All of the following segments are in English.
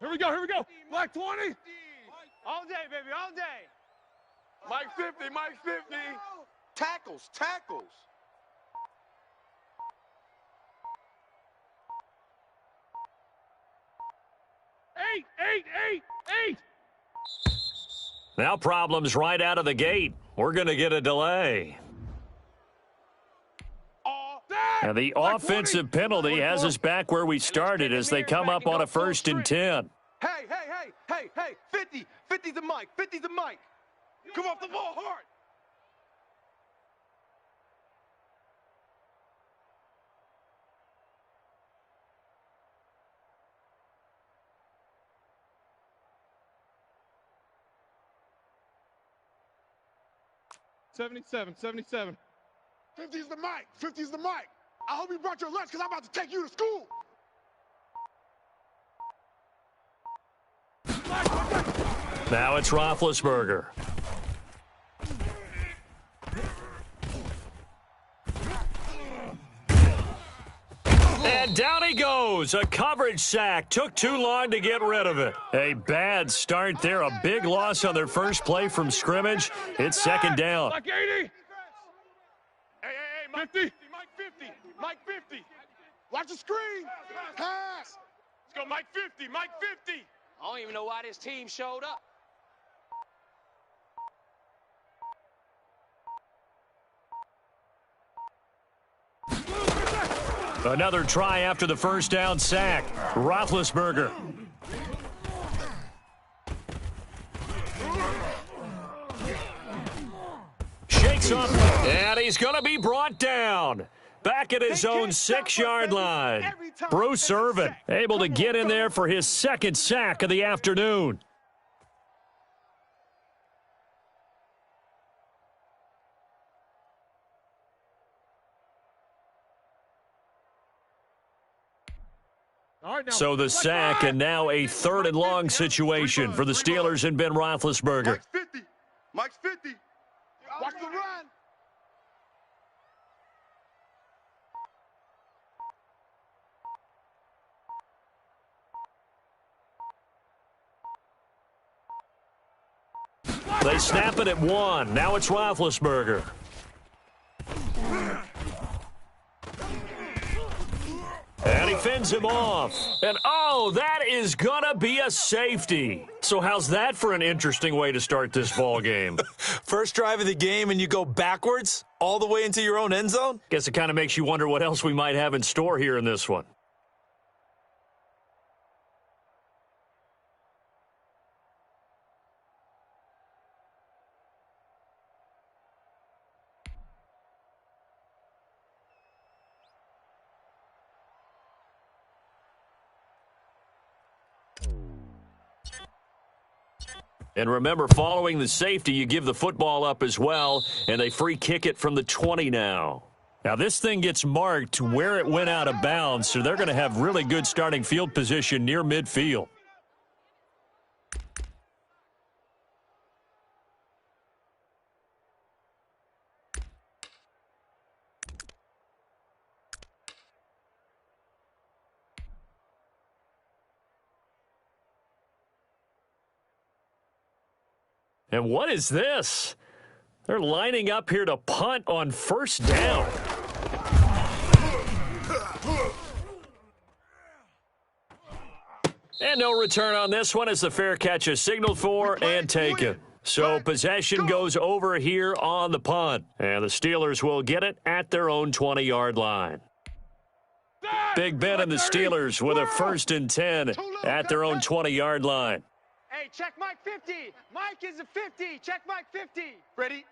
Here we go, here we go. Black 20. All day, baby, all day. Mike 50, Mike 50. Tackles, tackles. Eight. Now problems right out of the gate. We're going to get a delay. And the offensive penalty has us back where we started as they come up on a 1st and 10. Hey, 50. 50's the Mike. 50's the Mike. Come off the ball hard. '77. 50's the Mike. 50's the Mike. I hope you brought your lunch because I'm about to take you to school. Now it's Roethlisberger. And down he goes. A coverage sack. Took too long to get rid of it. A bad start there. A big loss on their first play from scrimmage. It's 2nd down. Black 80. Hey, Mike 50. Mike 50. Mike 50. Watch the screen. Pass. Let's go, Mike 50. Mike 50. I don't even know why this team showed up. Another try after the 1st down sack. Roethlisberger. Shakes up, and he's going to be brought down. Back at his own 6-yard line. Bruce Irvin able to get in there for his 2nd sack of the afternoon. So the sack, and now a 3rd and long situation for the Steelers and Ben Roethlisberger. Mike's 50. Mike's 50. Watch the run. They snap it at 1. Now it's Roethlisberger. And he fends him off. And, oh, that is going to be a safety. So how's that for an interesting way to start this ball game? First drive of the game and you go backwards all the way into your own end zone? Guess it kind of makes you wonder what else we might have in store here in this one. And remember, following the safety, you give the football up as well, and they free kick it from the 20 now. Now, this thing gets marked where it went out of bounds, so they're going to have really good starting field position near midfield. And what is this? They're lining up here to punt on 1st down. And no return on this one as the fair catch is signaled for and taken. So possession goes over here on the punt. And the Steelers will get it at their own 20-yard line. Big Ben and the Steelers with a 1st and 10 at their own 20-yard line. Hey, check Mike 50. Mike is a 50. Check Mike 50. Ready?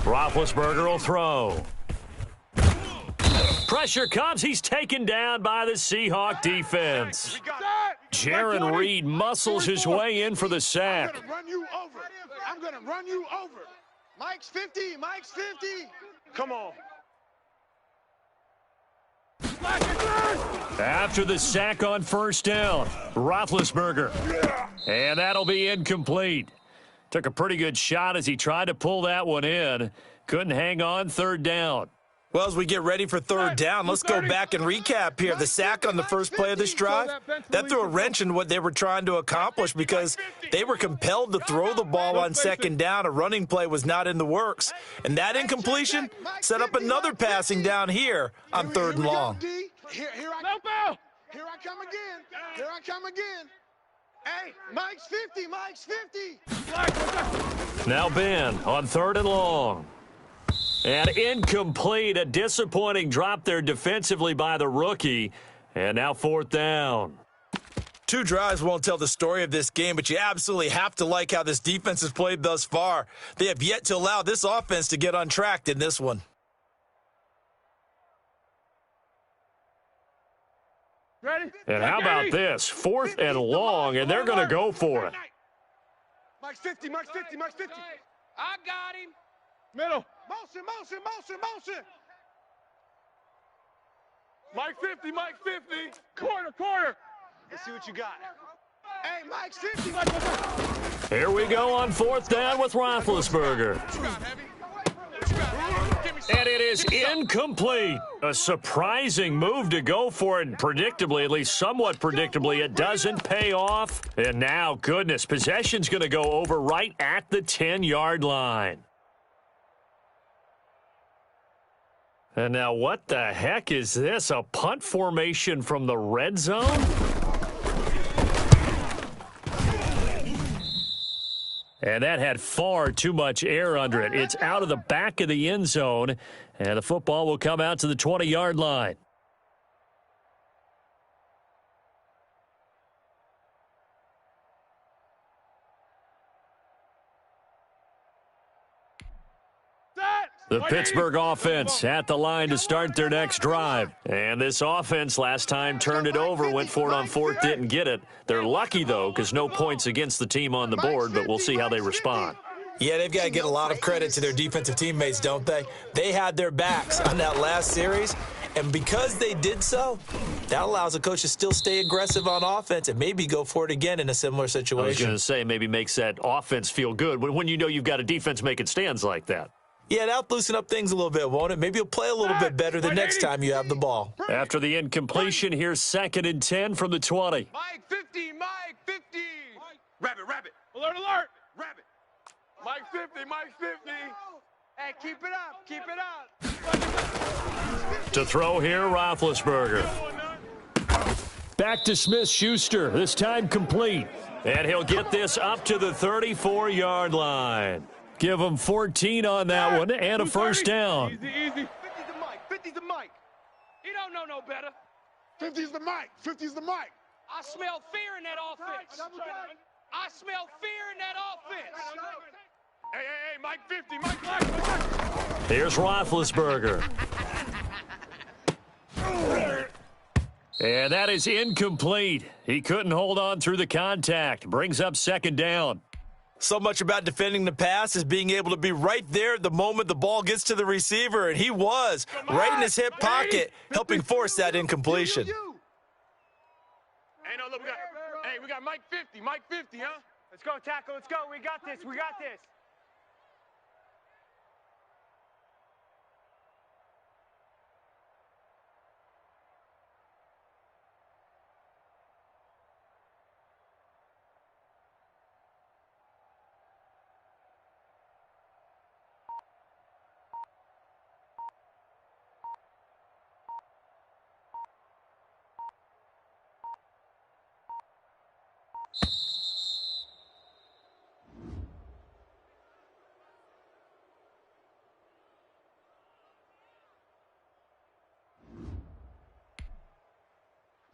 Roethlisberger will throw. Pressure comes. He's taken down by the Seahawk defense. Jaron Reed muscles his way in for the sack. I'm going to run you over. Mike's 50. Mike's 50. Come on. After the sack on first down, Roethlisberger. And that'll be incomplete. Took a pretty good shot as he tried to pull that one in. Couldn't hang on third down. Well, as we get ready for third down, let's go back and recap here. The sack on the first play of this drive, that threw a wrench in what they were trying to accomplish because they were compelled to throw the ball on second down. A running play was not in the works. And that incompletion set up another passing down here on third and long. Here I come again. Here I come again. Hey, Mike's 50. Mike's 50. Now Ben on third and long. And incomplete, a disappointing drop there defensively by the rookie. And now fourth down. Two drives won't tell the story of this game, but you absolutely have to like how this defense has played thus far. They have yet to allow this offense to get untracked in this one. Ready? And how about this? Fourth and long, and they're going to go for it. Mike's 50. Mike's 50. Mike's 50. I got him. Middle. Motion, motion, motion, motion. Mike 50, Mike 50. Corner. Let's see what you got. Hey, Mike's 50. Here we go on fourth down with Roethlisberger. And it is incomplete. A surprising move to go for it. Predictably, at least somewhat predictably, it doesn't pay off. And now, goodness, possession's going to go over right at the 10-yard line. And now what the heck is this? A punt formation from the red zone? And that had far too much air under it. It's out of the back of the end zone, and the football will come out to the 20-yard line. The Pittsburgh offense at the line to start their next drive. And this offense last time turned it over, went for it on fourth, didn't get it. They're lucky, though, because no points against the team on the board, but we'll see how they respond. Yeah, they've got to get a lot of credit to their defensive teammates, don't they? They had their backs on that last series, and because they did so, that allows a coach to still stay aggressive on offense and maybe go for it again in a similar situation. I was going to say maybe makes that offense feel good when you know you've got a defense making stands like that. Yeah, that'll loosen up things a little bit, won't it? Maybe you'll play a little bit better the next time you have the ball. After the incompletion, here's 2nd and 10 from the 20. Mike 50. Mike 50. Rabbit. Alert. Rabbit. Mike 50, Mike 50. Hey, keep it up. Keep it up. To throw here, Roethlisberger. Back to Smith-Schuster, this time complete. And he'll get this up to the 34-yard line. Give him 14 on that one and a first down. Easy. 50's the Mike. 50's the Mike. He don't know no better. 50's the Mike. 50's the Mike. I smell fear in that offense. I smell fear in that offense. Hey, Mike 50, Mike 50. Here's Roethlisberger. And that is incomplete. He couldn't hold on through the contact. Brings up 2nd down. So much about defending the pass is being able to be right there at the moment the ball gets to the receiver, and he was right in his hip pocket, helping force that incompletion. Hey, no, look, we got Mike 50, Mike 50, huh? Let's go, tackle. Let's go. We got this.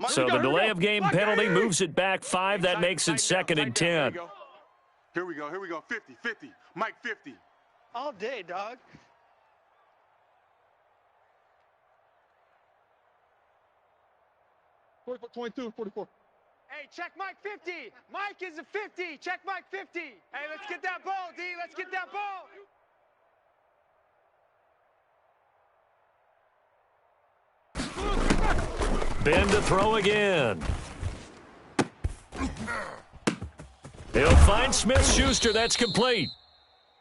So the delay of game penalty moves it back 5. That makes it 2nd and 10. Here we go. 50. Mike 50. All day, dog. Forty 22, 44. Hey, check Mike 50. Mike is a 50. Check Mike 50. Hey, let's get that ball, D. Let's get that ball. spin to throw again. He'll find Smith-Schuster. That's complete.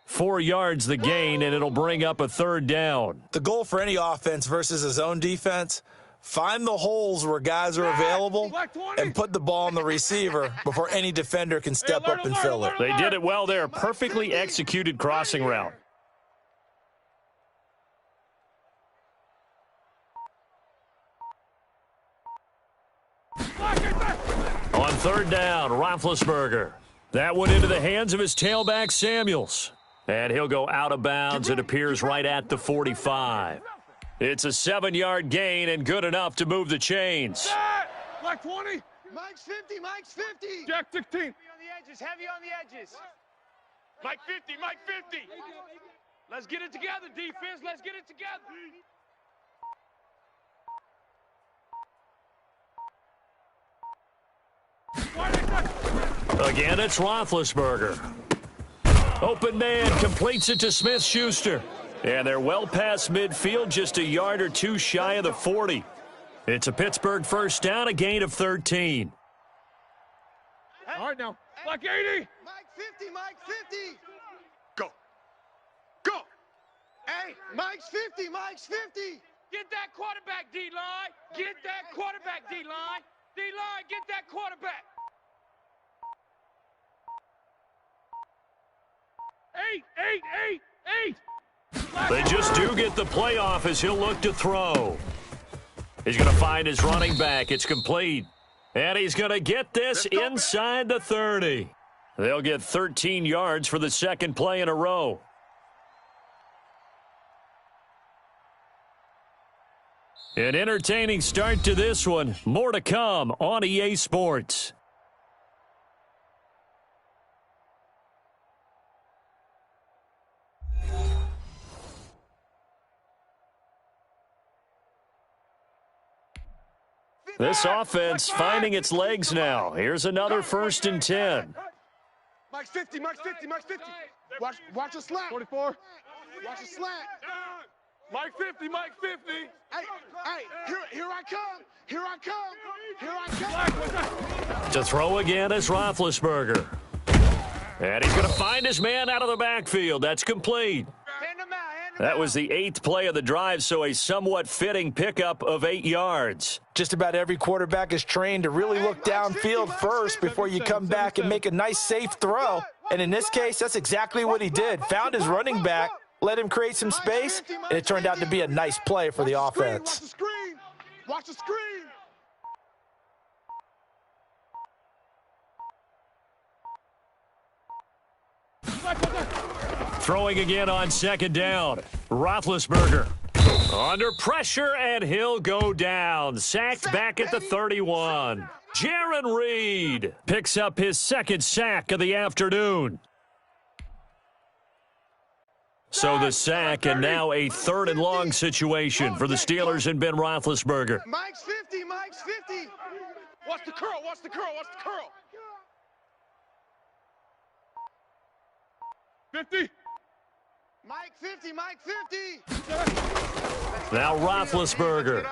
4 yards the gain, and it'll bring up a third down. The goal for any offense versus a zone defense, find the holes where guys are available and put the ball on the receiver before any defender can step up and fill it. They did it well there. Perfectly executed crossing route. On third down, Roethlisberger. That one into the hands of his tailback, Samuels. And he'll go out of bounds. It appears right at the 45. It's a 7-yard gain and good enough to move the chains. Like 20. Mike's 50, Mike's 50. Jack 16. Heavy on the edges, heavy on the edges. Mike 50, Mike 50. Let's get it together, defense. Let's get it together. Again, it's Roethlisberger. Open man completes it to Smith-Schuster. And they're well past midfield, just a yard or two shy of the 40. It's a Pittsburgh first down, a gain of 13. All right, now. Like 80. Mike 50, Mike 50. Go. Go. Hey, Mike's 50, Mike's 50. Get that quarterback, D-line. Get that quarterback, D-line. D-line, get that quarterback. 8, 8, 8, 8. They just do get the playoff as he'll look to throw. He's going to find his running back. It's complete. And he's going to get this inside the 30. They'll get 13 yards for the second play in a row. An entertaining start to this one. More to come on EA Sports. This offense finding its legs now. Here's another 1st and 10. Mike's 50, Mike's 50, Mike's 50. Watch a slant. 44. Watch a slant. Mike 50, Mike 50. Hey, here I come. Here I come. Here I come. To throw again is Roethlisberger. And he's going to find his man out of the backfield. That's complete. That was the 8th play of the drive, so a somewhat fitting pickup of 8 yards. Just about every quarterback is trained to really look downfield first before you come back and make a nice, safe throw. And in this case, that's exactly what he did. Found his running back, let him create some space, and it turned out to be a nice play for the offense. Watch the screen. Watch the screen. Throwing again on second down. Roethlisberger under pressure, and he'll go down. Sacked back at the 31. Jaron Reed picks up his 2nd sack of the afternoon. So the sack, and now a 3rd and long situation for the Steelers and Ben Roethlisberger. Mike's 50, Mike's 50. Watch the curl, watch the curl, watch the curl. 50. Mike 50, Mike 50. Now Roethlisberger.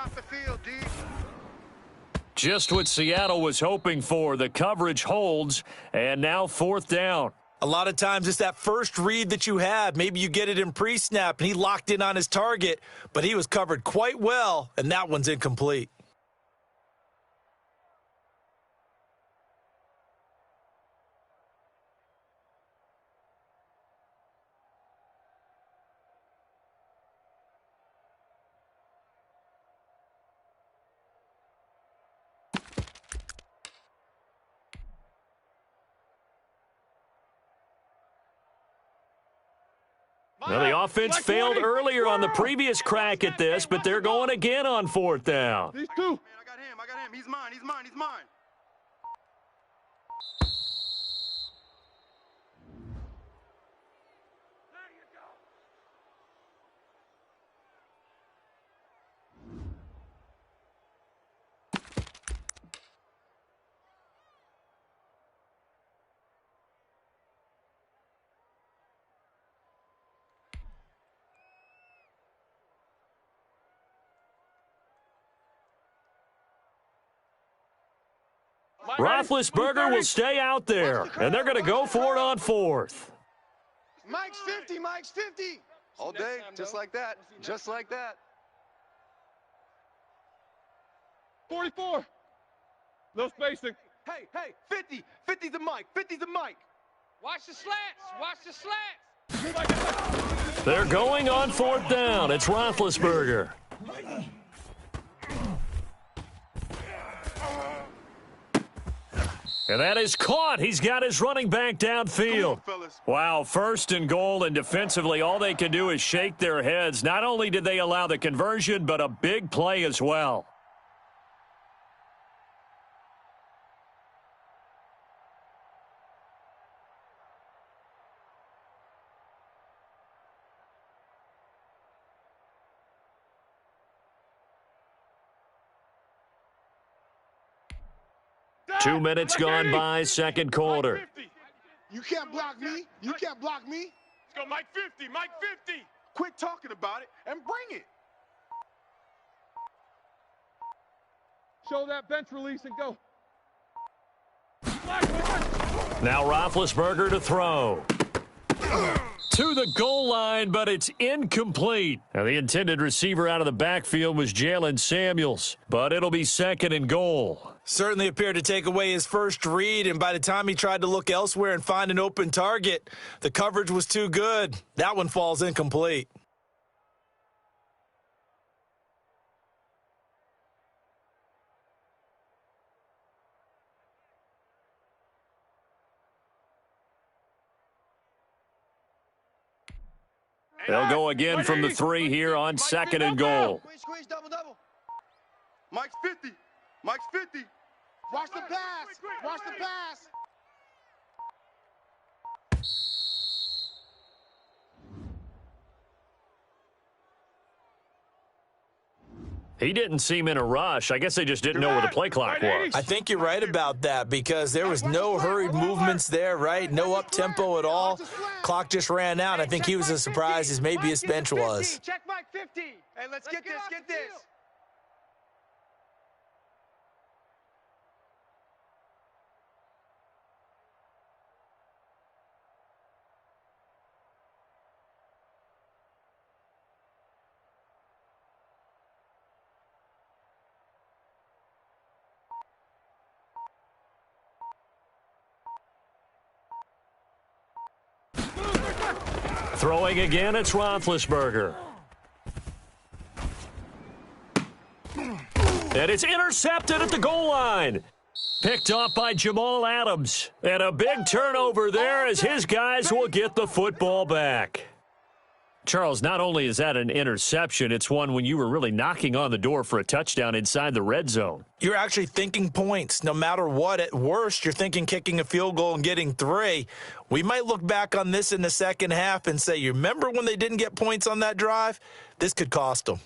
Just what Seattle was hoping for. The coverage holds, and now 4th down. A lot of times it's that first read that you have. Maybe you get it in pre-snap, and he locked in on his target, but he was covered quite well, and that one's incomplete. Well, the offense failed earlier on the previous crack at this, but they're going again on 4th down. These two. Man, I got him. He's mine. Roethlisberger will stay out there, and they're going to go for it on fourth. Mike's 50, Mike's 50. All day, just like that, just like that. 44. No spacing. Hey, 50, 50's the Mike, 50's the Mike. Watch the slats. Watch the slats. They're going on fourth down. It's Roethlisberger. And that is caught. He's got his running back downfield. Wow, first and goal, and defensively, all they can do is shake their heads. Not only did they allow the conversion, but a big play as well. Two minutes gone by, second quarter. You can't block me. You can't block me. Let's go, Mike 50, Mike 50. Quit talking about it and bring it. Show that bench release and go. Now Roethlisberger to throw. To the goal line, but it's incomplete. Now the intended receiver out of the backfield was Jalen Samuels, but it'll be second and goal. Certainly appeared to take away his first read, and by the time he tried to look elsewhere and find an open target, the coverage was too good. That one falls incomplete. They'll go again from the 3 here on second and goal. Squeeze, double. Mike's 50, Mike's 50. Watch the pass. Watch the pass. He didn't seem in a rush. I guess they just didn't know where the play clock was. I think you're right about that because there was no hurried movements there, right? No up-tempo at all. Clock just ran out. I think he was as surprised as maybe his bench was. Check Mike 50. Hey, let's get this. Throwing again, it's Roethlisberger. And it's intercepted at the goal line. Picked off by Jamal Adams. And a big turnover there as his guys will get the football back. Charles, not only is that an interception, it's one when you were really knocking on the door for a touchdown inside the red zone. You're actually thinking points. No matter what, at worst, you're thinking kicking a field goal and getting 3. We might look back on this in the second half and say, you remember when they didn't get points on that drive? This could cost them.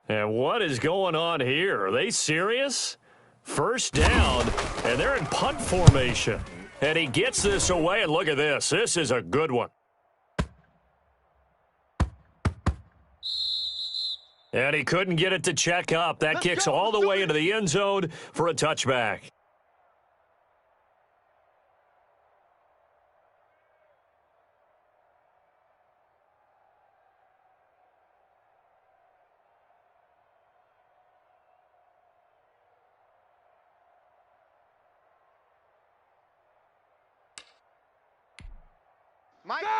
And what is going on here? Are they serious? First down, and they're in punt formation. And he gets this away, and look at this. This is a good one. And he couldn't get it to check up. That kicks all the way into the end zone for a touchback.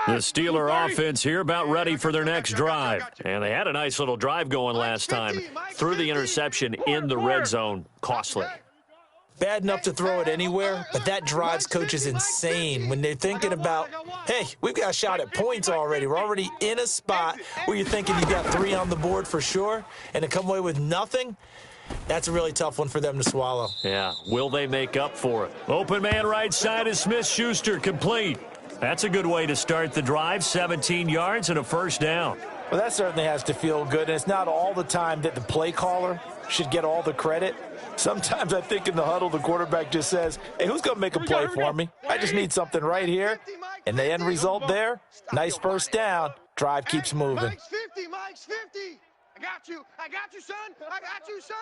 The Steeler offense here about ready for their next drive. And they had a nice little drive going last time. Threw the interception in the red zone. Costly. Bad enough to throw it anywhere, but that drives coaches insane when they're thinking about, hey, we've got a shot at points already. We're already in a spot where you're thinking you got 3 on the board for sure, and to come away with nothing, that's a really tough one for them to swallow. Yeah, will they make up for it? Open man right side is Smith-Schuster, complete. That's a good way to start the drive, 17 yards and a first down. Well, that certainly has to feel good, and it's not all the time that the play caller should get all the credit. Sometimes I think in the huddle, the quarterback just says, hey, who's going to make a play for me? I just need something right here. And the end result there, nice first down. Drive keeps moving. Mike's 50, Mike's 50. I got you, son. I got you, son.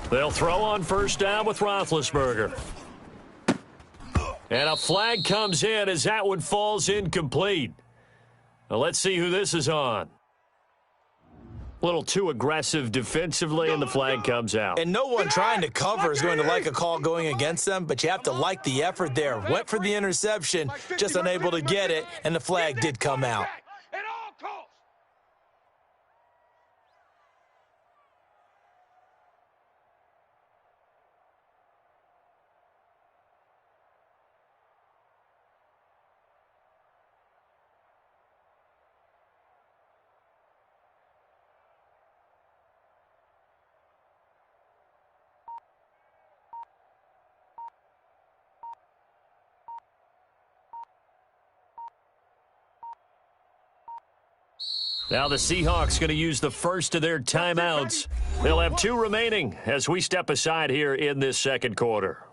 They'll throw on first down with Roethlisberger. And a flag comes in as that one falls incomplete. Now let's see who this is on. A little too aggressive defensively, and the flag comes out. And no one trying to cover is going to like a call going against them, but you have to like the effort there. Went for the interception, just unable to get it, and the flag did come out. At all costs. Now the Seahawks going to use the first of their timeouts. They'll have 2 remaining as we step aside here in this second quarter.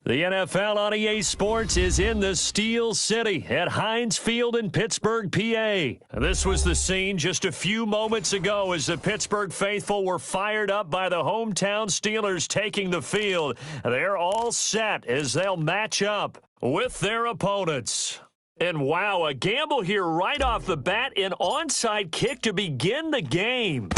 The NFL on EA Sports is in the Steel City at Heinz Field in Pittsburgh, PA. This was the scene just a few moments ago as the Pittsburgh faithful were fired up by the hometown Steelers taking the field. They're all set as they'll match up with their opponents. And wow, a gamble here right off the bat, an onside kick to begin the game.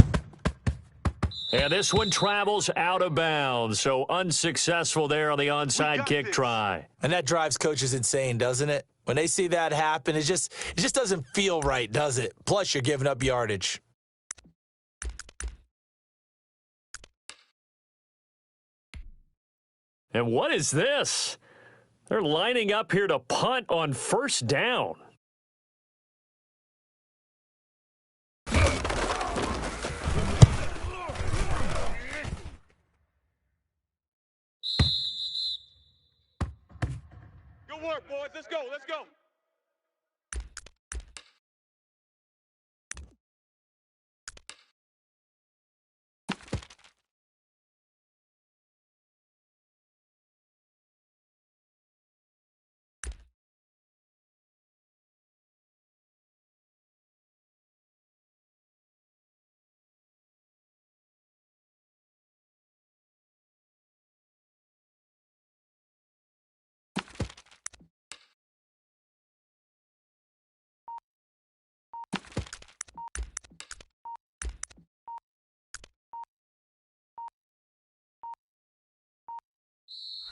And this one travels out of bounds, so unsuccessful there on the onside kick try. And that drives coaches insane, doesn't it? When they see that happen, it just doesn't feel right, does it? Plus, you're giving up yardage. And what is this? They're lining up here to punt on first down. Good work, boys. Let's go. Let's go.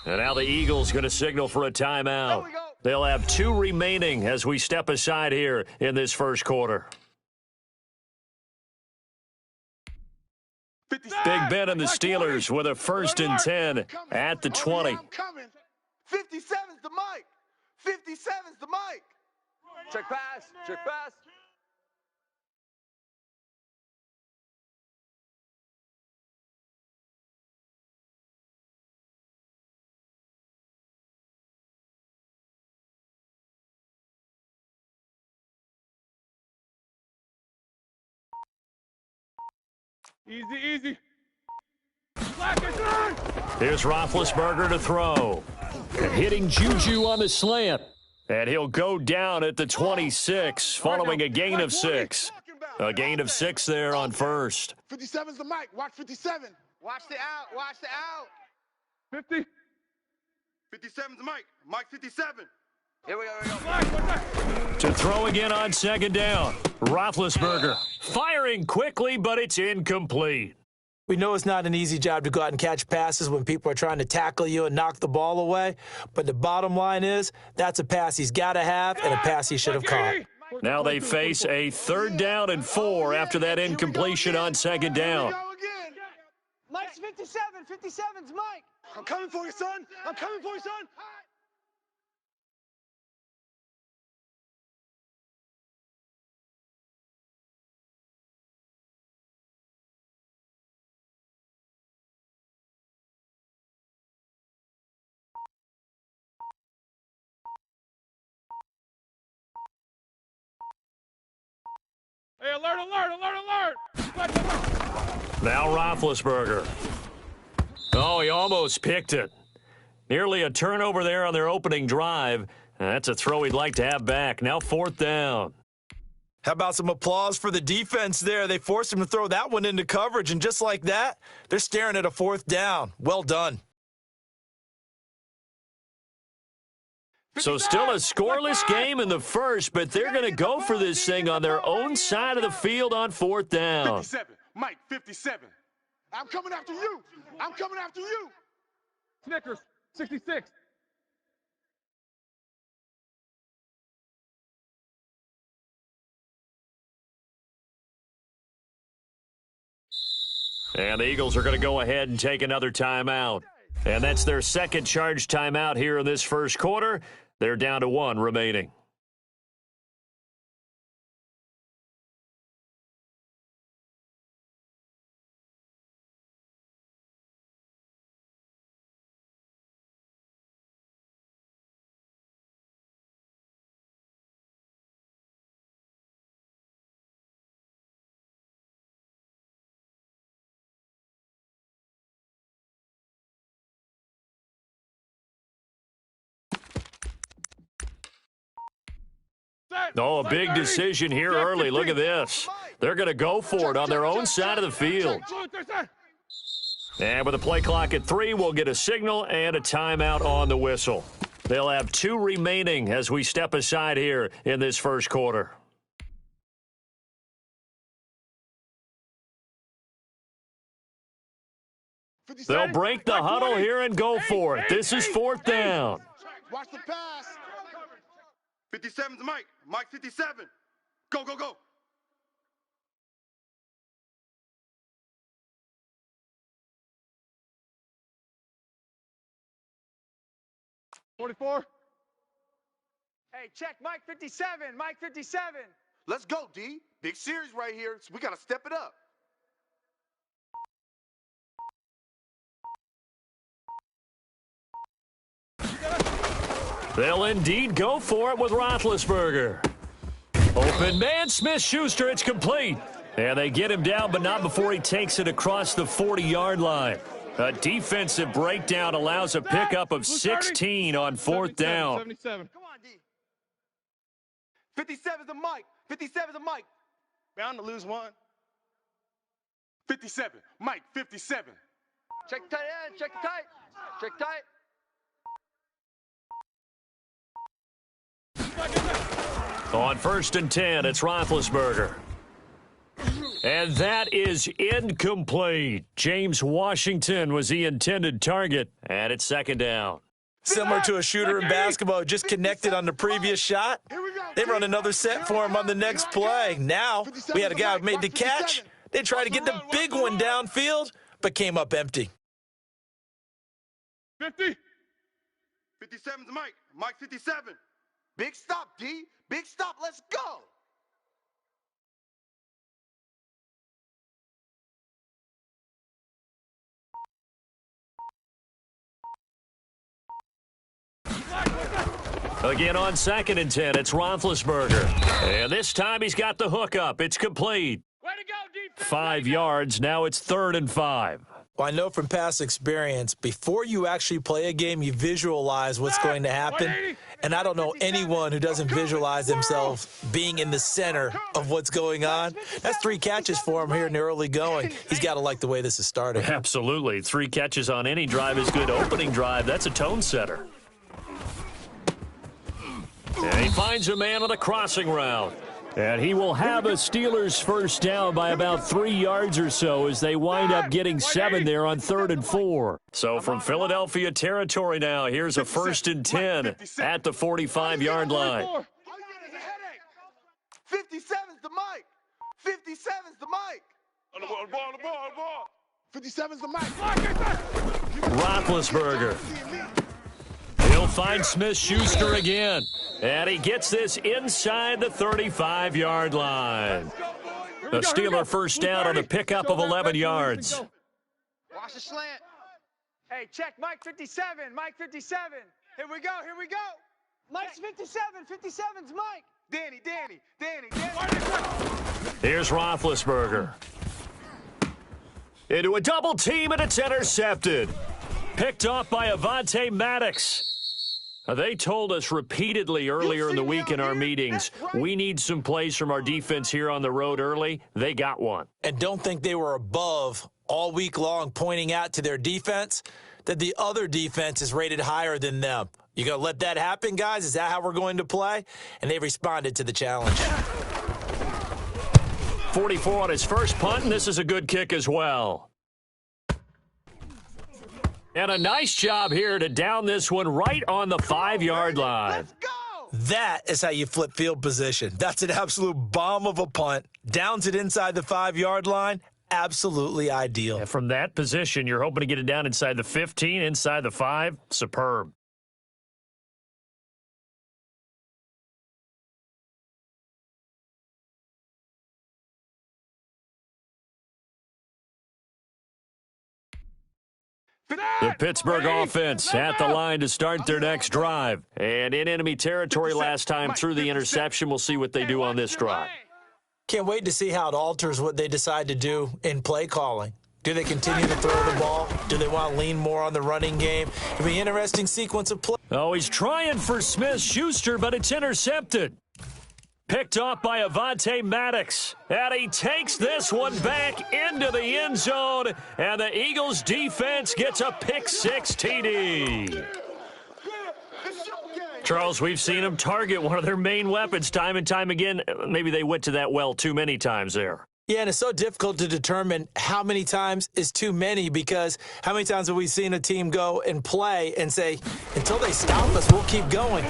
And now the Eagles going to signal for a timeout. They'll have 2 remaining as we step aside here in this first quarter. Big Ben and the Steelers with a 1st and 10 at the 20. 57's the mic. 57's the mic. Check pass. Check pass. Easy, easy. Here's Roethlisberger to throw. And hitting Juju on the slant. And he'll go down at the 26 following a gain of 6. A gain of 6 there on first. 57's the mic. Watch 57. Watch the out. Watch the out. 50. 57's the mic. Mike 57. Here we go. To throw again on 2nd down. Roethlisberger firing quickly, but it's incomplete. We know it's not an easy job to go out and catch passes when people are trying to tackle you and knock the ball away. But the bottom line is that's a pass he's got to have and a pass he should have caught. Now they face a 3rd down and 4 after that incompletion on 2nd down. Mike's 57. 57's Mike. I'm coming for you, son. I'm coming for you, son. Hey, alert, alert, alert, alert! Now Roethlisberger. Oh, he almost picked it. Nearly a turnover there on their opening drive. That's a throw he'd like to have back. Now 4th down. How about some applause for the defense there? They forced him to throw that one into coverage, and just like that, they're staring at a 4th down. Well done. So still a scoreless game in the first, but they're going to go for this thing on their own side of the field on 4th down. 57. Mike 57. I'm coming after you. I'm coming after you. Snickers, 66. And the Eagles are going to go ahead and take another timeout. And that's their 2nd charge timeout here in this first quarter. They're down to 1 remaining. Oh, a big decision here early. Look at this. They're going to go for it on their own side of the field. And with the play clock at 3, we'll get a signal and a timeout on the whistle. They'll have 2 remaining as we step aside here in this first quarter. They'll break the huddle here and go for it. This is 4th down. Watch the pass. 57's Mike. Mike 57. Go, go, go. Hey, check Mike 57. Mike 57. Let's go, D. Big series right here, so we got to step it up. They'll indeed go for it with Roethlisberger. Open man, Smith-Schuster, it's complete. And they get him down, but not before he takes it across the 40-yard line. A defensive breakdown allows a pickup of 16 on 4th down. 77. Come on, D. 57's a Mike. 57's a Mike. Bound to lose one. 57. Mike 57. Check the tight end. Check the tight. Check tight. On 1st and 10, it's Roethlisberger. And that is incomplete. James Washington was the intended target, and it's 2nd down. Similar to a shooter in basketball, just connected on the previous shot. They run another set for him on the next play. Now, we had a guy who made the catch. They tried to get the big one downfield, but came up empty. 50. 57's Mike. Mike 57. Big stop, D. Big stop. Let's go. Again on 2nd and 10, it's Roethlisberger. And this time he's got the hookup. It's complete. Way to go, defense. 5 yards. Now it's 3rd and 5. Well, I know from past experience, before you actually play a game, you visualize what's going to happen. And I don't know anyone who doesn't visualize themselves being in the center of what's going on. That's 3 catches for him here in the early going. He's got to like the way this is starting. Absolutely. 3 catches on any drive is good. Opening drive, that's a tone setter. And he finds a man on a crossing route. And he will have a Steelers first down by about 3 yards or so as they wind up getting 7 there on 3rd and 4. So from Philadelphia territory now, here's a 1st and 10 at the 45-yard line. 57's the Mike. 57's the Mike. On the ball. 57's the Mike. Roethlisberger. He'll find Smith-Schuster again. And he gets this inside the 35-yard line. The Steeler first down on the pickup of 11 yards. Watch the slant. Hey, check Mike 57. Mike 57. Here we go. Mike's 57. 57's Mike. Danny. Here's Roethlisberger. Into a double team, and it's intercepted. Picked off by Avonte Maddox. They told us repeatedly earlier in the week in our meetings, we need some plays from our defense here on the road early. They got one. And don't think they were above all week long pointing out to their defense that the other defense is rated higher than them. You going to let that happen, guys? Is that how we're going to play? And they responded to the challenge. 44 on his first punt, and this is a good kick as well. And a nice job here to down this one right on the 5-yard line. Let's go. That is how you flip field position. That's an absolute bomb of a punt. Downs it inside the 5-yard line. Absolutely ideal. And from that position, you're hoping to get it down inside the 15, inside the 5. Superb. The Pittsburgh offense at the line to start their next drive. And in enemy territory last time through the interception. We'll see what they do on this drive. Can't wait to see how it alters what they decide to do in play calling. Do they continue to throw the ball? Do they want to lean more on the running game? It'll be an interesting sequence of play. Oh, he's trying for Smith-Schuster, but it's intercepted. Picked off by Avonte Maddox. And he takes this one back into the end zone. And the Eagles defense gets a pick-6 TD. Charles, we've seen them target one of their main weapons time and time again. Maybe they went to that well too many times there. Yeah, and it's so difficult to determine how many times is too many, because how many times have we seen a team go and play and say, until they stop us, we'll keep going.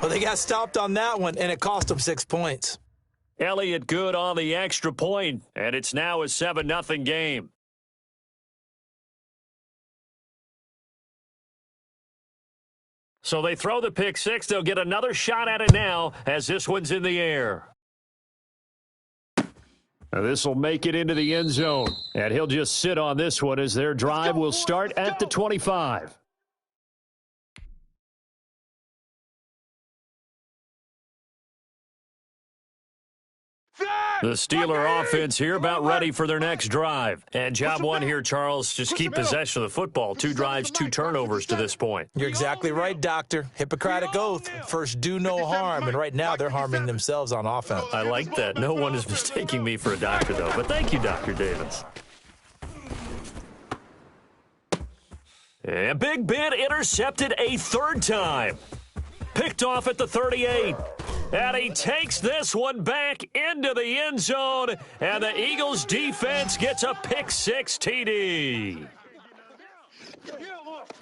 Well, they got stopped on that one, and it cost them 6 points. Elliott good on the extra point, and it's now a 7-0 game. So they throw the pick-6. They'll get another shot at it now as this one's in the air. This will make it into the end zone, and he'll just sit on this one as their drive will start at the 25. The Steeler offense here about ready for their next drive. And job one here, Charles, just keep possession of the football. 2 drives, 2 turnovers to this point. You're exactly right, Doctor. Hippocratic oath. First, do no harm. And right now, they're harming themselves on offense. I like that. No one is mistaking me for a doctor, though. But thank you, Dr. Davis. And Big Ben intercepted a 3rd time. Picked off at the 38. And he takes this one back into the end zone, and the Eagles defense gets a pick-6 TD.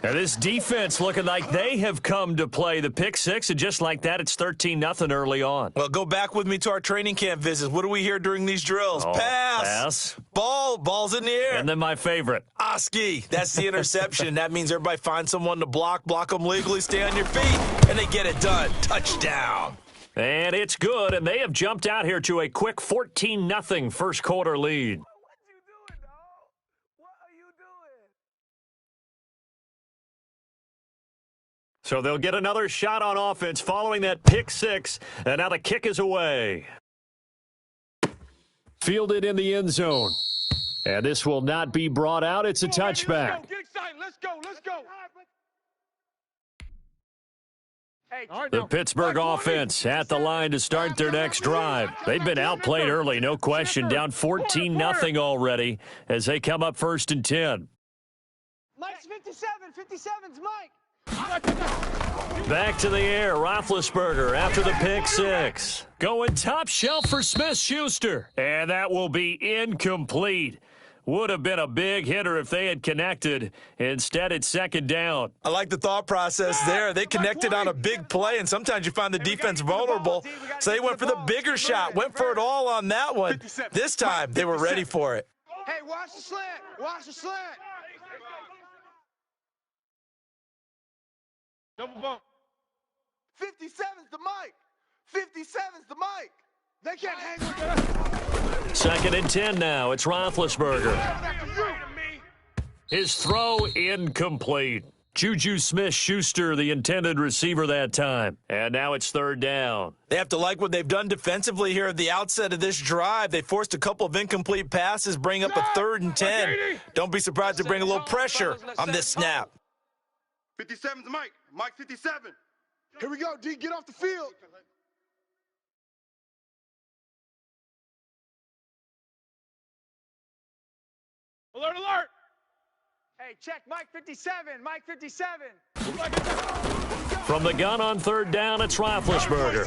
And this defense looking like they have come to play the pick-6, and just like that, it's 13-0 early on. Well, go back with me to our training camp visits. What do we hear during these drills? Oh, pass. Ball's in the air. And then my favorite. Oski. That's the interception. That means everybody finds someone to block them legally, stay on your feet, and they get it done. Touchdown. And it's good, and they have jumped out here to a quick 14-0 first quarter lead. What you doing, dog? What are you doing? So they'll get another shot on offense following that pick-6, and now the kick is away. Fielded in the end zone. And this will not be brought out. It's a touchback. Get excited. Let's go. The Pittsburgh offense at the line to start their next drive. They've been outplayed early, no question. Down 14-0 already as they come up 1st and 10. Mike's 57. 57's Mike. Back to the air, Roethlisberger after the pick-6. Going top shelf for Smith-Schuster. And that will be incomplete. Would have been a big hitter if they had connected. Instead, it's 2nd down. I like the thought process there. They connected on a big play, and sometimes you find the defense vulnerable. So they went for the bigger shot, went for it all on that one. This time, they were ready for it. Hey, watch the slant. Watch the slant. Double bump. 57's the mic. 57's the mic. They can't hang with that. 2nd and 10 now. It's Roethlisberger. His throw incomplete. Juju Smith-Schuster, the intended receiver that time. And now it's 3rd down. They have to like what they've done defensively here at the outset of this drive. They forced a couple of incomplete passes, bring up a 3rd and 10. Don't be surprised to bring a little pressure on this snap. 57's the mic. Mike 57. Here we go, D. Get off the field. Alert, alert. Hey, check Mike 57. Mike 57. From the gun on 3rd down, it's Roethlisberger.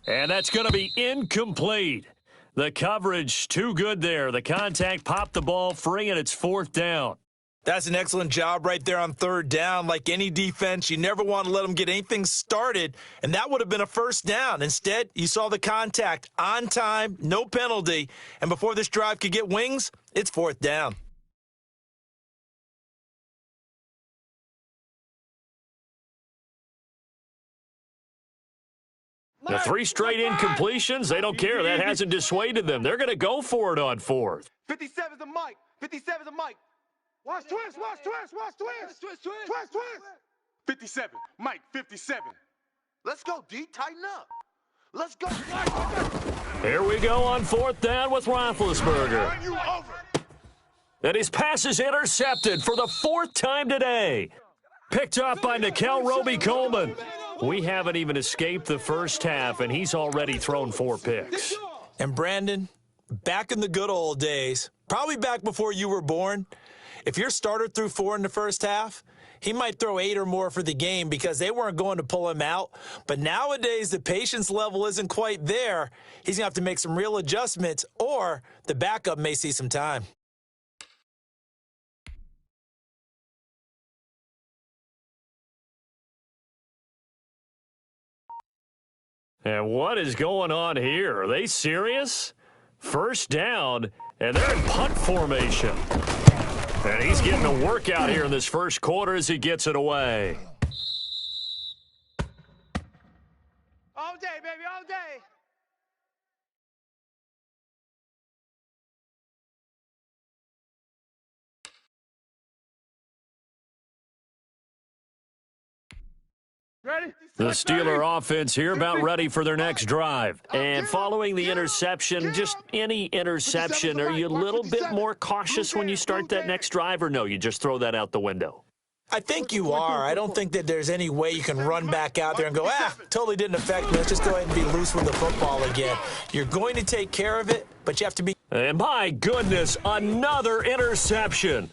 And that's going to be incomplete. The coverage too good there. The contact popped the ball free, and it's 4th down. That's an excellent job right there on 3rd down. Like any defense, you never want to let them get anything started, and that would have been a 1st down. Instead, you saw the contact on time, no penalty, and before this drive could get wings, it's 4th down. The 3 straight incompletions, they don't care. That hasn't dissuaded them. They're going to go for it on 4th. 57's the mic. 57's the mic. Watch twist. 57. Mike 57. Let's go, D. Tighten up. Let's go. Here we go on 4th down with Roethlisberger. You over. And his pass is intercepted for the 4th time today. Picked off by Nickel Roby-Coleman. We haven't even escaped the first half, and he's already thrown 4 picks. And Brandon, back in the good old days, probably back before you were born, if your starter threw 4 in the first half, he might throw 8 or more for the game because they weren't going to pull him out. But nowadays, the patience level isn't quite there. He's going to have to make some real adjustments, or the backup may see some time. And what is going on here? Are they serious? First down, and they're in punt formation. And he's getting a workout here in this first quarter as he gets it away. All day, baby, all day. Ready? The Steeler offense here about ready for their next drive. And following the interception, just any interception, are you a little bit more cautious when you start that next drive, or no, you just throw that out the window? I think you are. I don't think that there's any way you can run back out there and go, totally didn't affect me. Let's just go ahead and be loose with the football again. You're going to take care of it, but you have to be. And my goodness, another interception.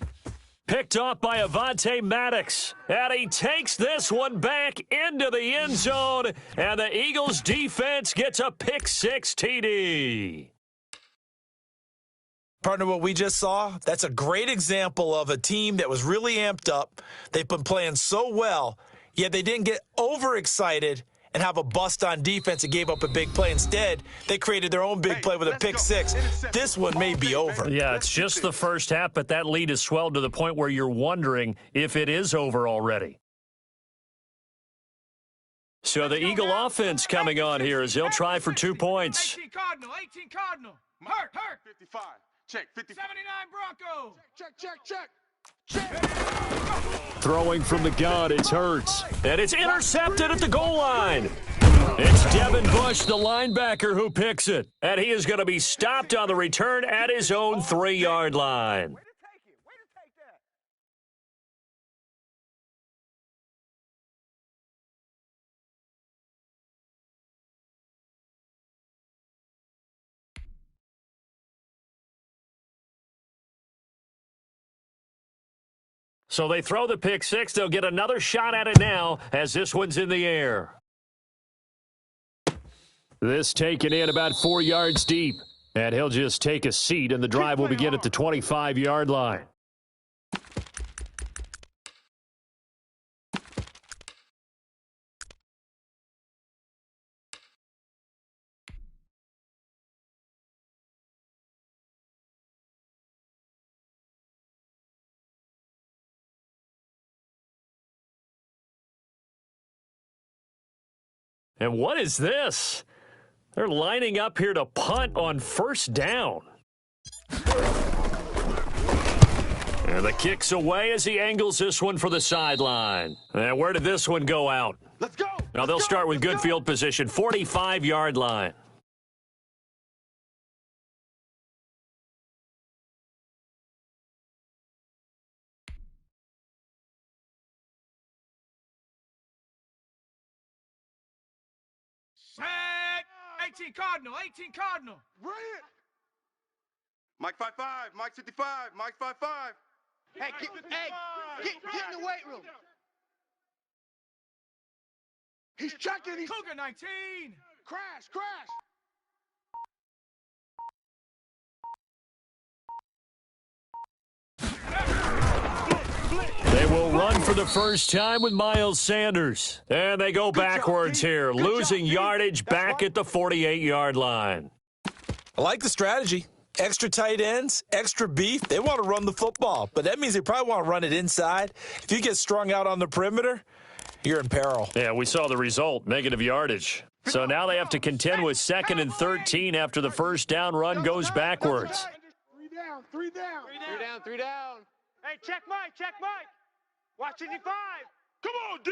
Picked off by Avonte Maddox. And he takes this one back into the end zone. And the Eagles defense gets a pick-6 TD. Partner, what we just saw, that's a great example of a team that was really amped up. They've been playing so well, yet they didn't get overexcited and have a bust on defense and gave up a big play. Instead, they created their own big play with a pick-6. This one may be over. Yeah, it's just the first half, but that lead has swelled to the point where you're wondering if it is over already. So the Eagle offense coming on here as they'll try for 2 points. 18 Cardinal. Hurt. 55. Check. 55. 79 Bronco. Check. Throwing from the gun, it's Hurts. And it's intercepted at the goal line. It's Devin Bush, the linebacker, who picks it. And he is going to be stopped on the return at his own 3-yard line. So they throw the pick-6. They'll get another shot at it now as this one's in the air. This taken in about 4 yards deep. And he'll just take a seat, and the drive will begin at the 25-yard line. And what is this? They're lining up here to punt on first down. And the kick's away as he angles this one for the sideline. And where did this one go out? Let's go. Now they'll start with good field position, 45-yard line. Sack. 18 Cardinal. Bring it. Mike 5-5. Mike 55. Mike 5-5. Hey, get in the weight room. He's checking. Cougar 19. Crash. They will run for the first time with Miles Sanders. And they go backwards here, losing yardage back at the 48-yard line. I like the strategy. Extra tight ends, extra beef. They want to run the football, but that means they probably want to run it inside. If you get strung out on the perimeter, you're in peril. Yeah, we saw the result, negative yardage. So now they have to contend with 2nd and 13 after the first down run goes backwards. 3 down. Hey, check Mike. Watch 55. Come on, D.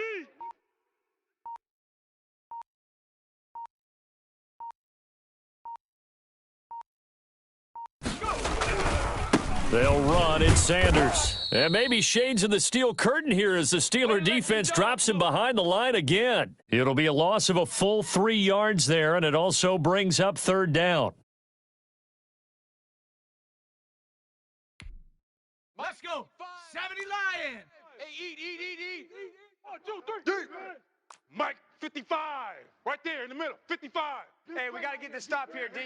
They'll run. It's Sanders. And maybe shades of the steel curtain here as the Steeler defense drops him behind the line again. It'll be a loss of a full 3 yards there, and it also brings up third down. Let's go. 70 Lion. Hey, eat. 1, 2, 3. Mike, 55. Right there in the middle. 55. Hey, we got to get the stop here, D.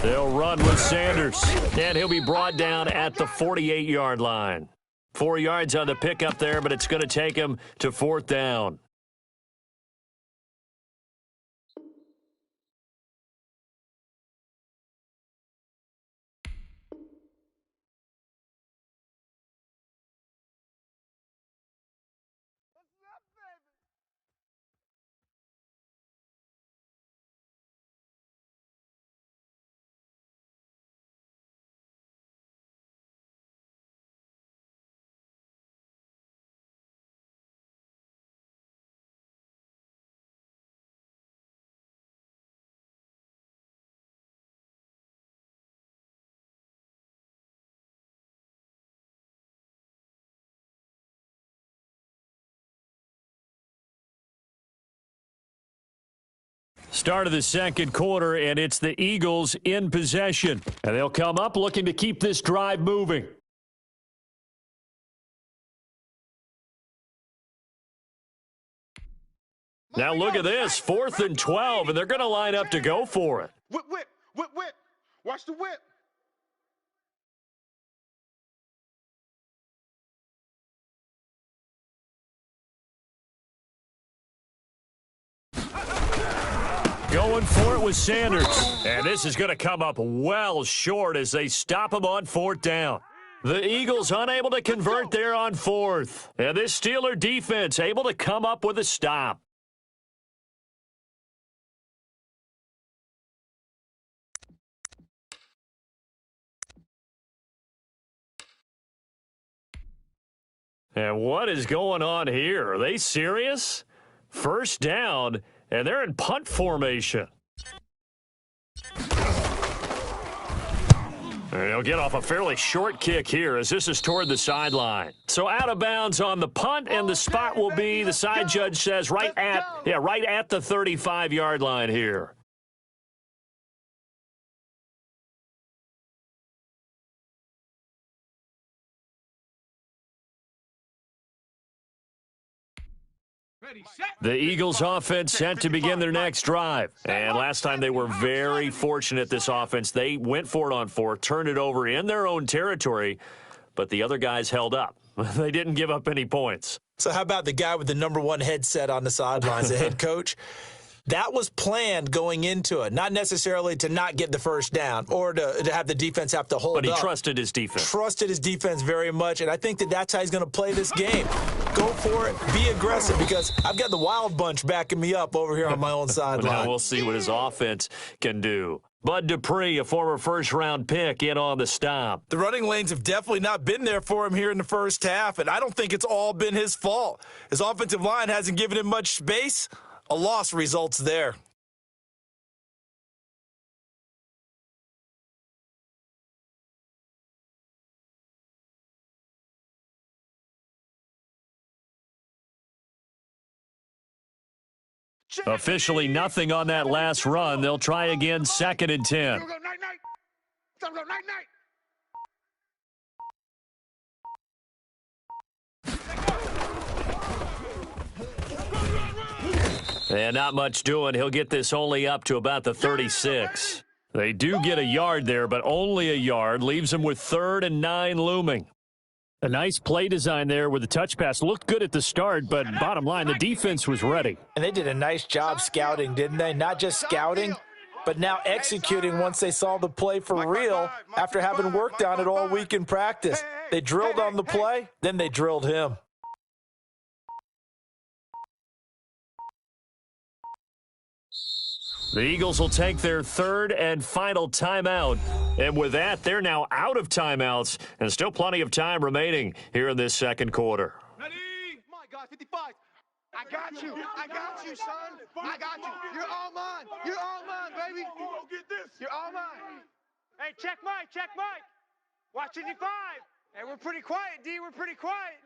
They'll run with Sanders, and he'll be brought down at the 48-yard line. 4 yards on the pickup there, but it's going to take him to fourth down. Start of the second quarter, and it's the Eagles in possession. And they'll come up looking to keep this drive moving. Now look at this, 4th and 12, and they're going to line up to go for it. Whip. Watch the whip. Going for it with Sanders. And this is going to come up well short as they stop him on fourth down. The Eagles unable to convert there on fourth. And this Steeler defense able to come up with a stop. And what is going on here? Are they serious? First down, and they're in punt formation. And he'll get off a fairly short kick here as this is toward the sideline. So out of bounds on the punt, and the spot will be, the side judge says, right at the 35-yard line here. The Eagles offense set to begin their next drive. And last time they were very fortunate, this offense. They went for it on fourth, turned it over in their own territory, but the other guys held up. They didn't give up any points. So how about the guy with the #1 headset on the sidelines, the head coach? That was planned going into it, not necessarily to not get the first down or to have the defense have to hold up. But he trusted his defense. Trusted his defense very much, and I think that's how he's going to play this game. Go for it, be aggressive, because I've got the wild bunch backing me up over here on my own sideline. Now we'll see what his offense can do. Bud Dupree, a former first-round pick, in on the stop. The running lanes have definitely not been there for him here in the first half, and I don't think it's all been his fault. His offensive line hasn't given him much space. A loss results there. Officially nothing on that last run. They'll try again, 2nd and 10. Time to go night-night. And not much doing. He'll get this only up to about the 36. They do get a yard there, but only a yard. Leaves them with 3rd and 9 looming. A nice play design there with the touch pass. Looked good at the start, but bottom line, the defense was ready. And they did a nice job scouting, didn't they? Not just scouting, but now executing once they saw the play for real after having worked on it all week in practice. They drilled on the play, then they drilled him. The Eagles will take their 3rd and final timeout. And with that, they're now out of timeouts and still plenty of time remaining here in this second quarter. Ready? My God, 55. I got you, son. I got you. You're all mine. You're all mine, baby. You gonna get this. You're all mine. Hey, check Mike, check Mike. Watch 55. Hey, we're pretty quiet, D. We're pretty quiet.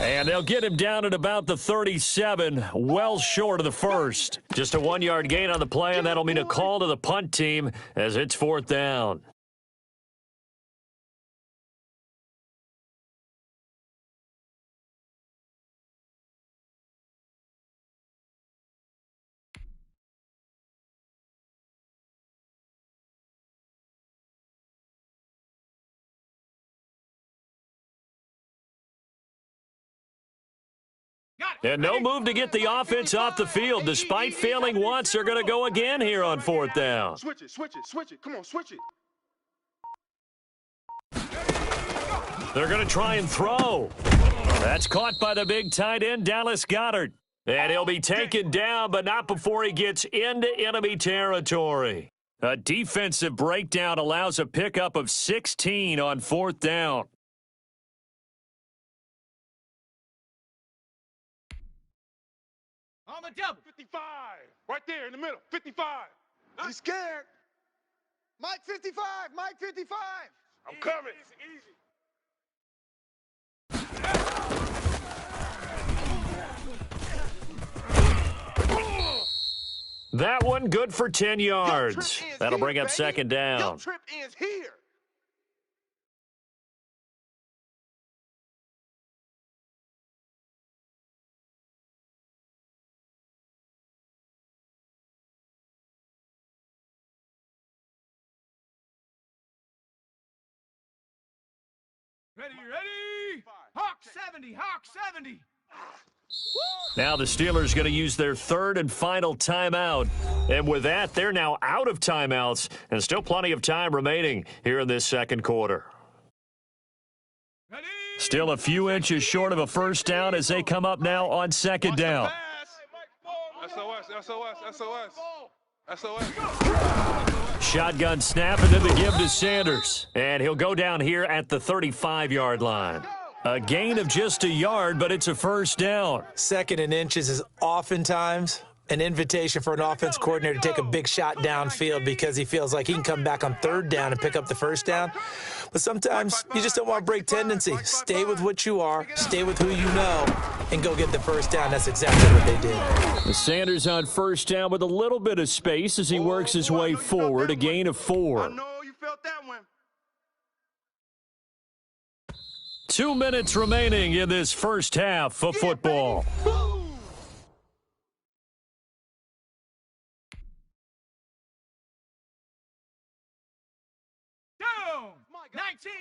And they'll get him down at about the 37, well short of the first. Just a 1-yard gain on the play, and that'll mean a call to the punt team as it's 4th down. And no move to get the offense off the field. Despite failing once, they're going to go again here on 4th down. Switch it, switch it, switch it. Come on, switch it. They're going to try and throw. That's caught by the big tight end, Dallas Goedert. And he'll be taken down, but not before he gets into enemy territory. A defensive breakdown allows a pickup of 16 on 4th down. On the double. 55. Right there in the middle. 55. He's scared. Mike 55, Mike 55. I'm coming. Easy. That one good for 10 yards. That'll bring up 2nd down. Your trip ends here. Ready. Hawk 70, Hawk 70. Now the Steelers going to use their 3rd and final timeout. And with that, they're now out of timeouts and still plenty of time remaining here in this 2nd quarter. Ready. Still a few inches short of a 1st down as they come up now on 2nd down. SOS, SOS, SOS. SOS. Shotgun snap and then the give to Sanders. And he'll go down here at the 35-yard line. A gain of just a yard, but it's a 1st down. 2nd and inches is oftentimes an invitation for an offense coordinator to take a big shot downfield because he feels like he can come back on 3rd down and pick up the 1st down. But sometimes you just don't want to break tendency. Stay with what you are, stay with who you know, and go get the 1st down. That's exactly what they did. The Sanders on 1st down with a little bit of space as he works his way forward, a gain of 4. I know you felt that one. 2 minutes remaining in this 1st half of football.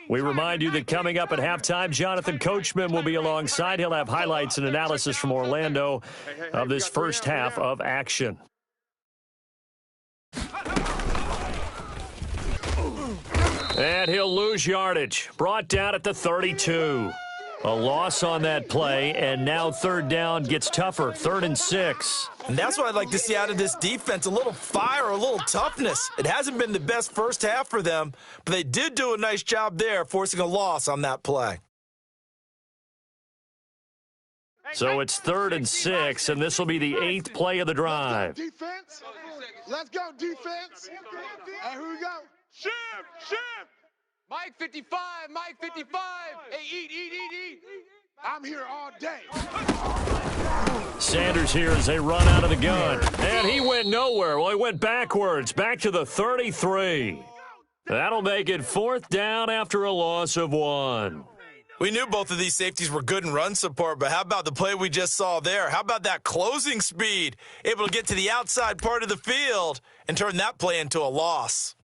We remind you that coming up at halftime, Jonathan Coachman will be alongside. He'll have highlights and analysis from Orlando of this 1st half of action. And he'll lose yardage. Brought down at the 32. A loss on that play, and now 3rd down gets tougher. 3rd and 6. And that's what I'd like to see out of this defense, a little fire, a little toughness. It hasn't been the best 1st half for them, but they did do a nice job there, forcing a loss on that play. So it's 3rd and 6, and this will be the 8th play of the drive. Defense. Let's go, defense. Hey, here we go. Shift. Mike 55, Mike 55. Hey, eat. I'm here all day. Sanders here as they run out of the gun. And he went nowhere. Well, he went backwards, back to the 33. That'll make it 4th down after a loss of 1. We knew both of these safeties were good in run support, but how about the play we just saw there? How about that closing speed? Able to get to the outside part of the field and turn that play into a loss.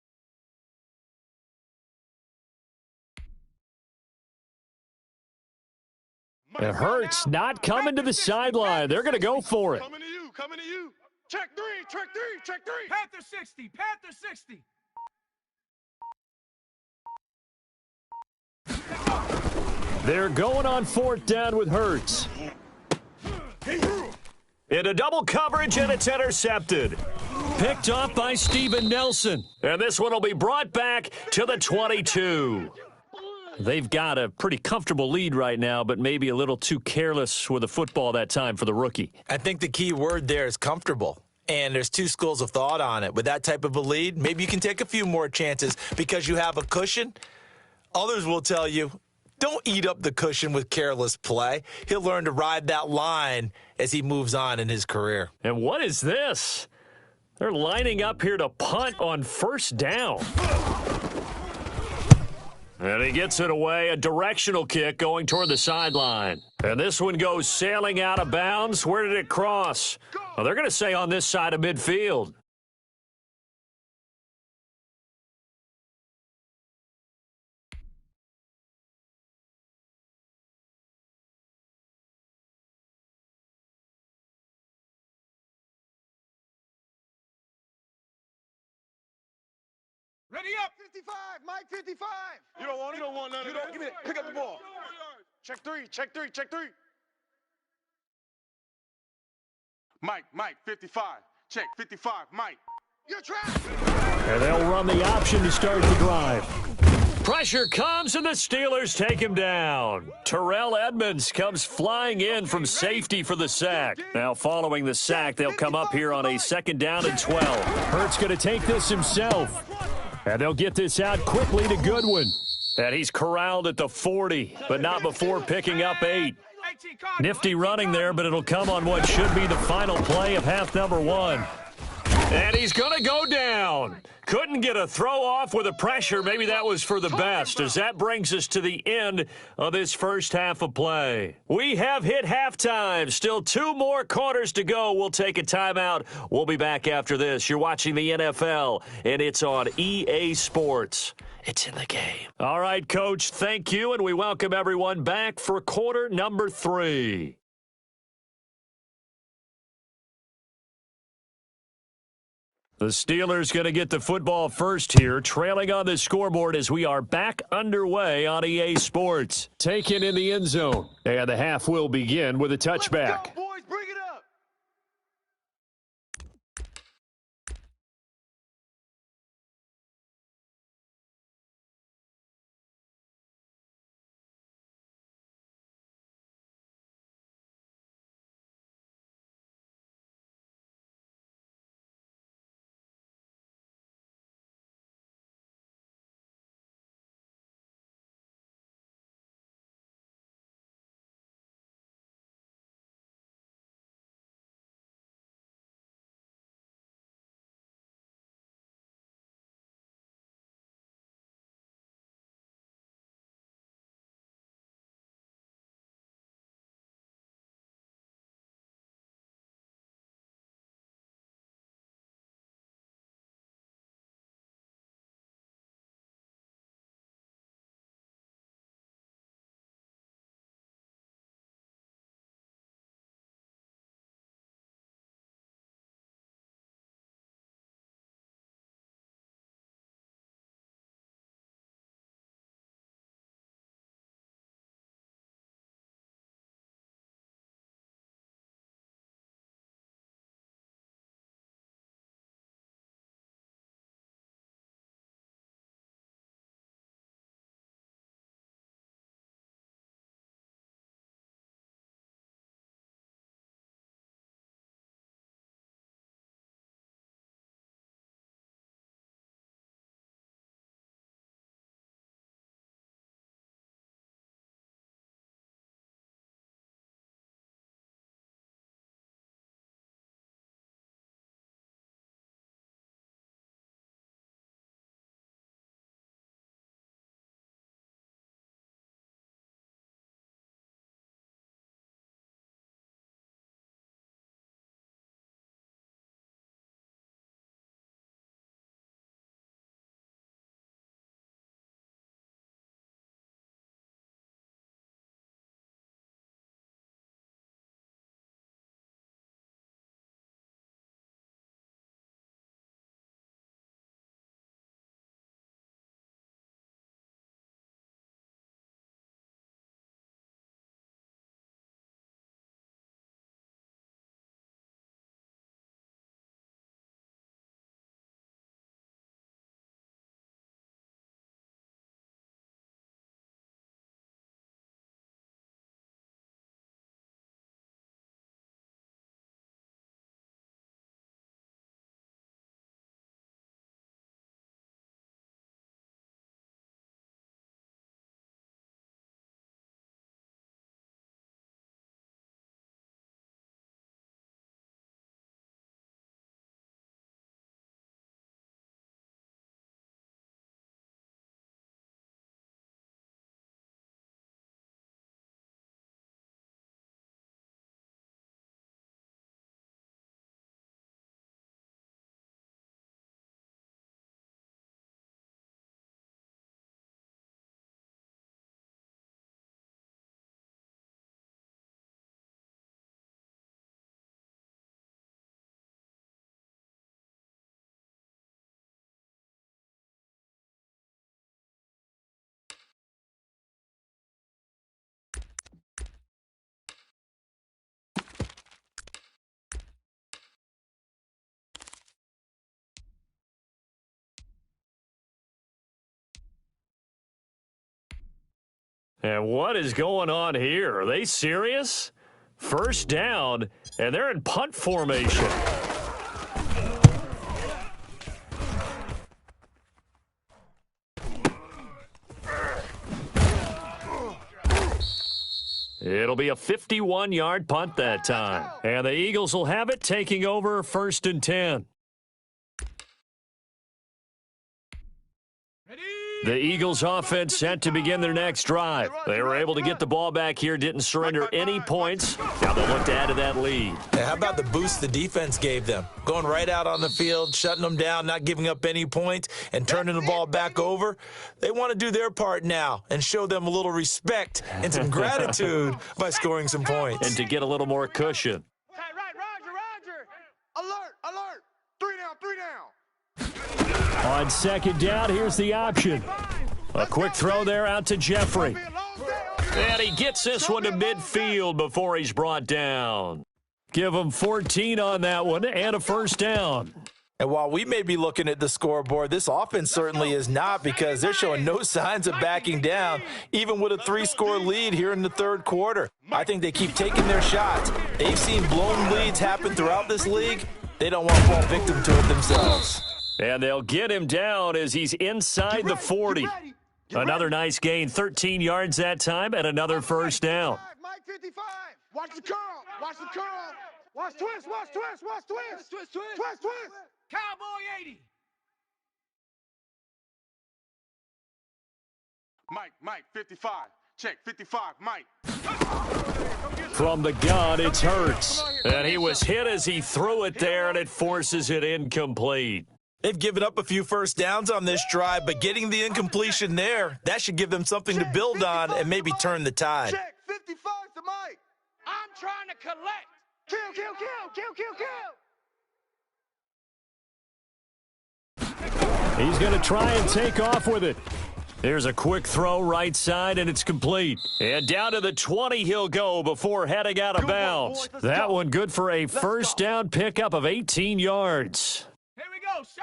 It hurts not coming to the sideline. They're going to go for it. Coming to you. Check three. Panther 60. They're going on 4th down with Hurts. Into double coverage, and it's intercepted. Picked off by Steven Nelson. And this one will be brought back to the 22. They've got a pretty comfortable lead right now, but maybe a little too careless with the football that time for the rookie. I think the key word there is comfortable. And there's two schools of thought on it. With that type of a lead, maybe you can take a few more chances because you have a cushion. Others will tell you, don't eat up the cushion with careless play. He'll learn to ride that line as he moves on in his career. And what is this? They're lining up here to punt on first down. And he gets it away, a directional kick going toward the sideline. And this one goes sailing out of bounds. Where did it cross? Well, they're going to say on this side of midfield. Ready up, 55, Mike 55. You don't want it? You don't want none of that. Give me it. Pick up the ball. Check three, check three, check three. Mike, 55. Check, 55, Mike. You're trapped. And they'll run the option to start the drive. Pressure comes, and the Steelers take him down. Terrell Edmonds comes flying in from safety for the sack. Now, following the sack, they'll come up here on a 2nd down and 12. Hurt's going to take this himself. And they'll get this out quickly to Goodwin. And he's corralled at the 40, but not before picking up 8. Nifty running there, but it'll come on what should be the final play of half number 1. And he's going to go down. Couldn't get a throw off with the pressure. Maybe that was for the best, as that brings us to the end of this first half of play. We have hit halftime. Still 2 more quarters to go. We'll take a timeout. We'll be back after this. You're watching the NFL, and it's on EA Sports. It's in the game. All right, Coach, thank you, and we welcome everyone back for quarter number 3. The Steelers going to get the football first here, trailing on the scoreboard as we are back underway on EA Sports. Taken in the end zone, and the half will begin with a touchback. And what is going on here? Are they serious? First down, and they're in punt formation. It'll be a 51-yard punt that time. And the Eagles will have it, taking over 1st and 10. The Eagles offense set to begin their next drive. They were able to get the ball back here, didn't surrender any points. Now they'll look to add to that lead. Yeah, how about the boost the defense gave them? Going right out on the field, shutting them down, not giving up any points, and turning the ball back over. They want to do their part now and show them a little respect and some gratitude by scoring some points. And to get a little more cushion. Roger. Alert. 3 down, 3 down. On 2nd down, here's the option. A quick throw there out to Jeffrey. And he gets this one to midfield before he's brought down. Give him 14 on that one and a 1st down. And while we may be looking at the scoreboard, this offense certainly is not, because they're showing no signs of backing down, even with a 3-score lead here in the 3rd quarter. I think they keep taking their shots. They've seen blown leads happen throughout this league. They don't want to fall victim to it themselves. And they'll get him down as he's inside the 40. Another nice gain, 13 yards that time, and another 1st down. Mike 55. Watch the curl. Watch the curl. Watch twist. Cowboy 80. Mike, 55. Check, 55, Mike. From the gun, it's Hurts. And he was hit as he threw it there, and it forces it incomplete. They've given up a few 1st downs on this drive, but getting the incompletion there, that should give them something to build on and maybe turn the tide. Check, 55 to Mike. I'm trying to collect. Kill. He's going to try and take off with it. There's a quick throw right side, and it's complete. And down to the 20 he'll go before heading out of bounds. That one good for a 1st down pickup of 18 yards.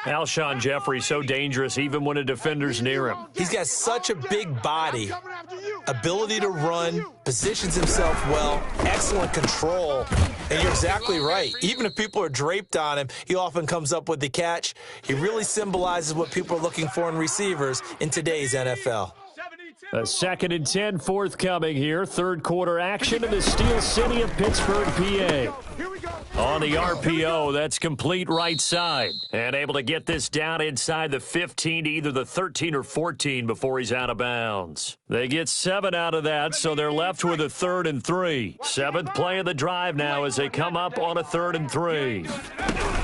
Alshon Jeffrey so dangerous even when a defender's near him. He's got such a big body, ability to run, positions himself well, excellent control. And you're exactly right. Even if people are draped on him, he often comes up with the catch. He really symbolizes what people are looking for in receivers in today's NFL. A 2nd and 10 forthcoming here. 3rd quarter action in the Steel City of Pittsburgh, PA. On the RPO, that's complete right side. And able to get this down inside the 15 to either the 13 or 14 before he's out of bounds. They get 7 out of that, so they're left with a 3rd and 3. 7th play of the drive now as they come up on a 3rd and 3.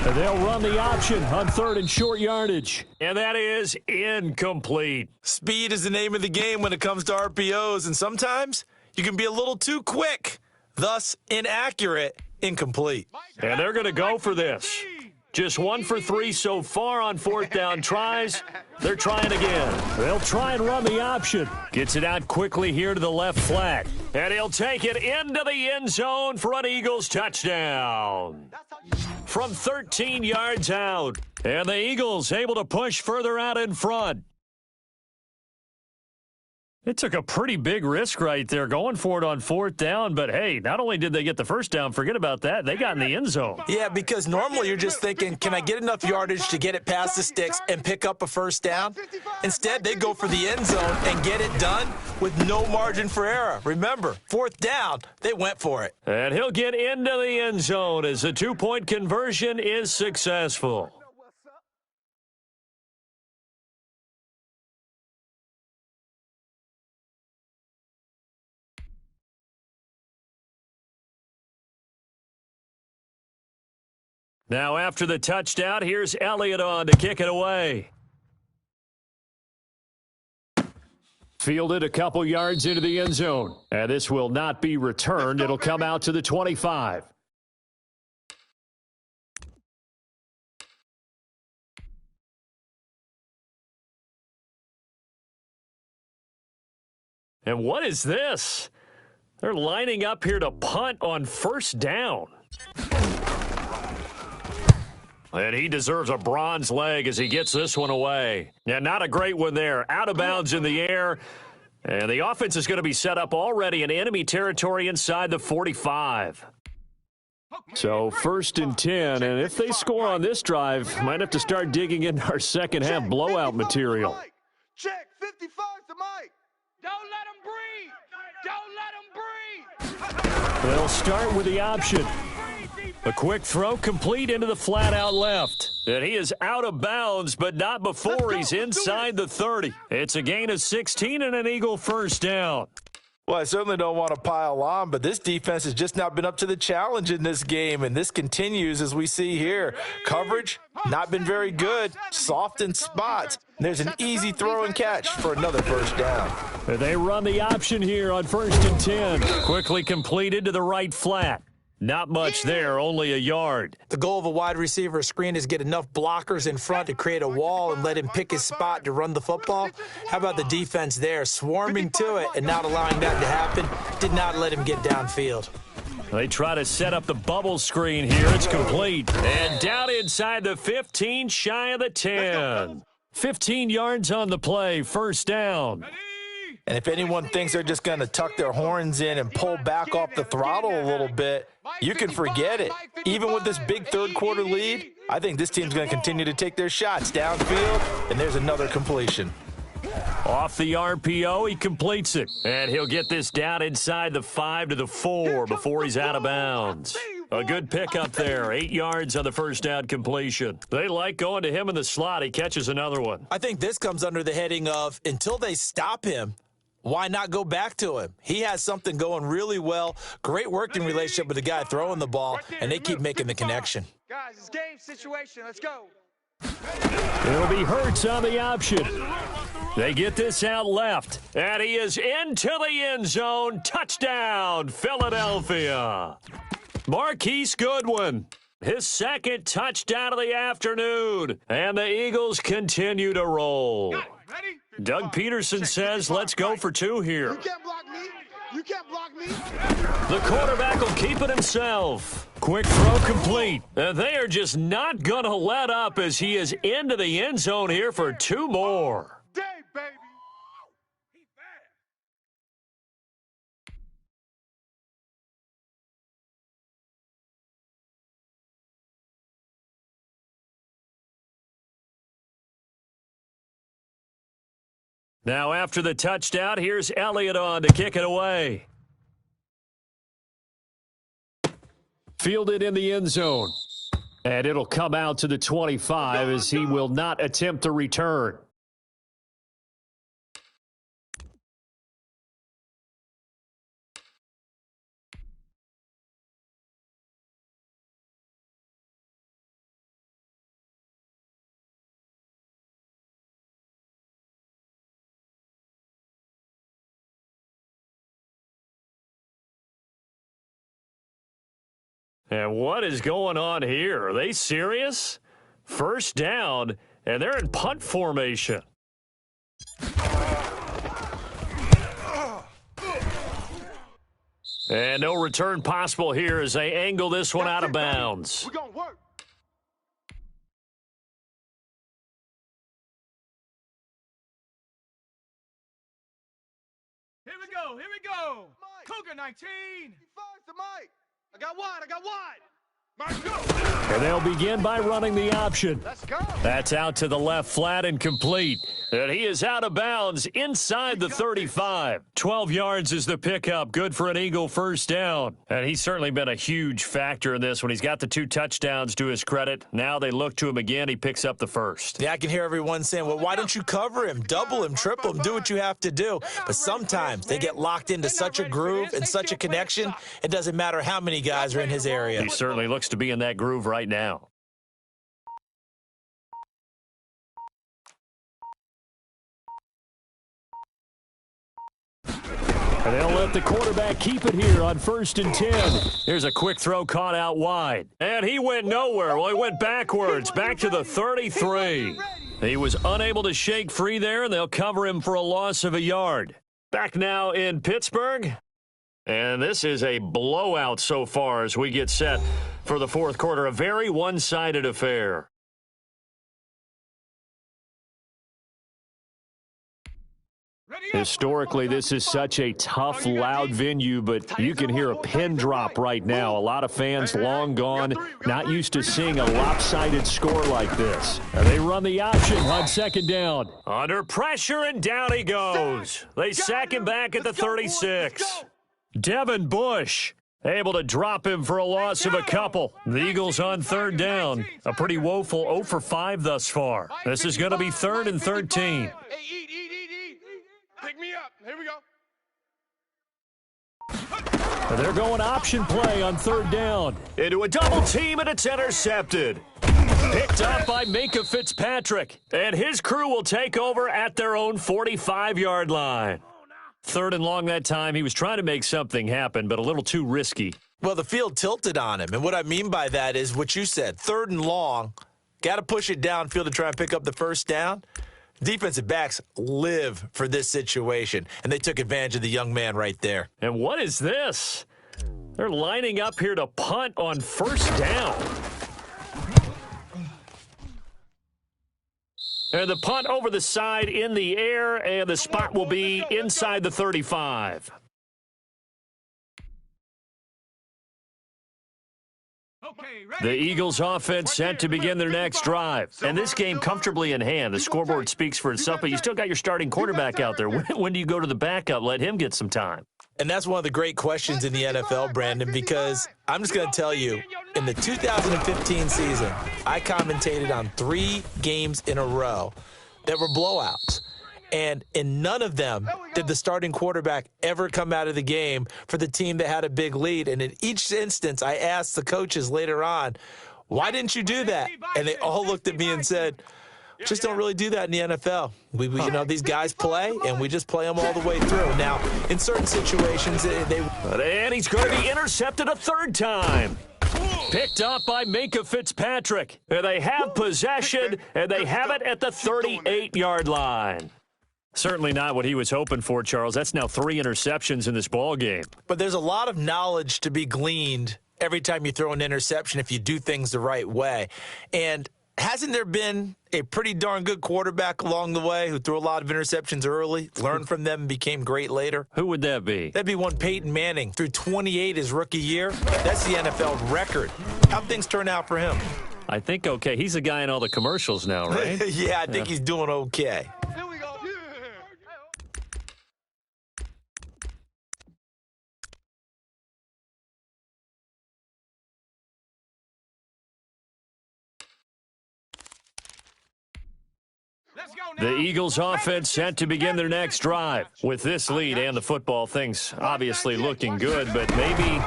And they'll run the option on 3rd and short yardage. And that is incomplete. Speed is the name of the game when it comes to RPOs, and sometimes you can be a little too quick, thus inaccurate, incomplete. And they're going to go for this. Just 1 for 3 so far on 4th down tries. They're trying again. They'll try and run the option. Gets it out quickly here to the left flat. And he'll take it into the end zone for an Eagles touchdown. From 13 yards out. And the Eagles able to push further out in front. It took a pretty big risk right there going for it on 4th down, but hey, not only did they get the 1st down, forget about that, they got in the end zone. Yeah, because normally you're just thinking, can I get enough yardage to get it past the sticks and pick up a 1st down? Instead, they go for the end zone and get it done with no margin for error. Remember, 4th down, they went for it. And he'll get into the end zone as the 2-point conversion is successful. Now, after the touchdown, here's Elliott on to kick it away. Fielded a couple yards into the end zone. And this will not be returned. It'll come out to the 25. And what is this? They're lining up here to punt on 1st down. And he deserves a bronze leg as he gets this one away. Yeah, not a great one there. Out of bounds in the air. And the offense is going to be set up already in enemy territory inside the 45. So 1st and 10, and if they score on this drive, might have to start digging into our second half blowout material. Check, 55 to Mike. Don't let him breathe. Don't let him breathe. They'll start with the option. A quick throw complete into the flat out left. And he is out of bounds, but not before he's inside the 30. It's a gain of 16 and an Eagle first down. Well, I certainly don't want to pile on, but this defense has just not been up to the challenge in this game, and this continues as we see here. Coverage, not been very good, soft in spots. There's an easy throw and catch for another first down. They run the option here on 1st and 10. Quickly completed to the right flat. Not much there, only a yard. The goal of a wide receiver screen is get enough blockers in front to create a wall and let him pick his spot to run the football. How about the defense there, swarming to it and not allowing that to happen? Did not let him get downfield. They try to set up the bubble screen here. It's complete. And down inside the 15, shy of the 10. 15 yards on the play, first down. And if anyone thinks they're just going to tuck their horns in and pull back off the throttle a little bit, you can forget it. Even with this big third-quarter lead, I think this team's going to continue to take their shots downfield, and there's another completion. Off the RPO, he completes it. And he'll get this down inside the 5 to the 4 before he's out of bounds. A good pickup there, 8 yards on the first down completion. They like going to him in the slot. He catches another one. I think this comes under the heading of until they stop him, why not go back to him? He has something going really well. Great working relationship with the guy throwing the ball, and they keep making the connection. Guys, it's game situation. Let's go. It'll be Hurts on the option. They get this out left, and he is into the end zone. Touchdown, Philadelphia. Marquise Goodwin, his second touchdown of the afternoon, and the Eagles continue to roll. Doug Peterson says, let's go for 2 here. You can't block me. You can't block me. The quarterback will keep it himself. Quick throw complete. And they are just not going to let up as he is into the end zone here for 2 more. Day, baby. Now after the touchdown, here's Elliott on to kick it away. Fielded in the end zone. And it'll come out to the 25 as he will not attempt to return. And what is going on here? Are they serious? First down, and they're in punt formation. And no return possible here as they angle this one out of bounds. We're going to work. Here we go. Here we go. Cougar 19. I got wide. I got wide. And they'll begin by running the option. Let's go. That's out to the left flat and complete. And he is out of bounds inside the 35. 12 yards is the pickup. Good for an Eagle first down. And he's certainly been a huge factor in this when he's got the 2 touchdowns to his credit. Now they look to him again. He picks up the first. Yeah, I can hear everyone saying, well, why don't you cover him, double him, triple him, do what you have to do. But sometimes they get locked into such a groove and such a connection, it doesn't matter how many guys are in his area. He certainly looks to be in that groove right now. And they'll let the quarterback keep it here on 1st and 10. Here's a quick throw caught out wide. And he went nowhere. Well, he went backwards, back to the 33. He was unable to shake free there, and they'll cover him for a loss of a yard. Back now in Pittsburgh. And this is a blowout so far as we get set for the fourth quarter. A very one-sided affair. Historically, this is such a tough, loud venue, but you can hear a pin drop right now. A lot of fans long gone, not used to seeing a lopsided score like this. And they run the option on second down. Under pressure, and down he goes. They sack him back at the 36. Devin Bush able to drop him for a loss of a couple. The Eagles on third down. A pretty woeful 0 for 5 thus far. This is going to be 3rd and 13. Hey, eat. Pick me up. Here we go. They're going option play on third down. Into a double team, and it's intercepted. Picked up by Minka Fitzpatrick. And his crew will take over at their own 45-yard line. 3rd and long that time. He was trying to make something happen, but a little too risky. Well, the field tilted on him. And what I mean by that is what you said. 3rd and long. Got to push it downfield to try and pick up the first down. Defensive backs live for this situation, and they took advantage of the young man right there. And what is this? They're lining up here to punt on first down. And the punt over the side in the air, and the spot will be inside the 35. The Eagles offense set to begin their next drive. And this game comfortably in hand. The scoreboard speaks for itself, but you still got your starting quarterback out there. When do you go to the backup? Let him get some time. And that's one of the great questions in the NFL, Brandon, because I'm just going to tell you, in the 2015 season, I commentated on 3 games in a row that were blowouts. And in none of them did the starting quarterback ever come out of the game for the team that had a big lead. And in each instance, I asked the coaches later on, why didn't you do that? And they all looked at me and said, just don't really do that in the NFL. We these guys play, and we just play them all the way through. Now, in certain situations, And he's going to be intercepted a 3rd time. Picked up by Minka Fitzpatrick. And they have possession, and they have it at the 38-yard line. Certainly not what he was hoping for, Charles. That's now 3 interceptions in this ball game. But there's a lot of knowledge to be gleaned every time you throw an interception if you do things the right way. And hasn't there been a pretty darn good quarterback along the way who threw a lot of interceptions early, learned from them, and became great later? Who would that be? That'd be one Peyton Manning. Threw 28 his rookie year. That's the NFL record. How'd things turn out for him? I think okay. He's a guy in all the commercials now, right? Yeah, I think he's doing okay. The Eagles offense set to begin their next drive. With this lead and the football, things obviously looking good, but maybe,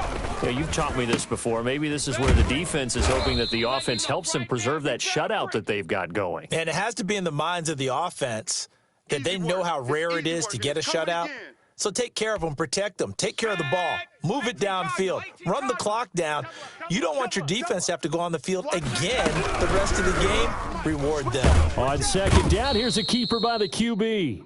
you've taught me this before, maybe this is where the defense is hoping that the offense helps them preserve that shutout that they've got going. And it has to be in the minds of the offense that they know how rare it is to get a shutout. So take care of them, protect them, take care of the ball, move it downfield, run the clock down. You don't want your defense to have to go on the field again the rest of the game. Reward them. On second down, here's a keeper by the QB.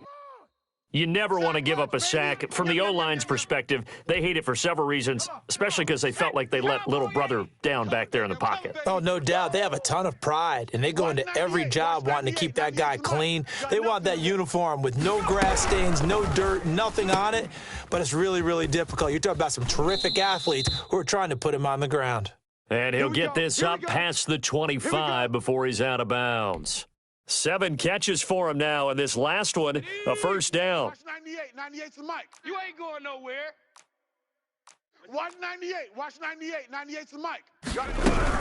You never want to give up a sack. From the O-line's perspective, they hate it for several reasons, especially because they felt like they let little brother down back there in the pocket. Oh, no doubt. They have a ton of pride, and they go into every job wanting to keep that guy clean. They want that uniform with no grass stains, no dirt, nothing on it, but it's really, really difficult. You're talking about some terrific athletes who are trying to put him on the ground. And he'll get this up past the 25 before he's out of bounds. 7 catches for him now, and this last one, a first down. Watch 98. 98's the mic. You ain't going nowhere. Watch 98. Watch 98. 98's the mic.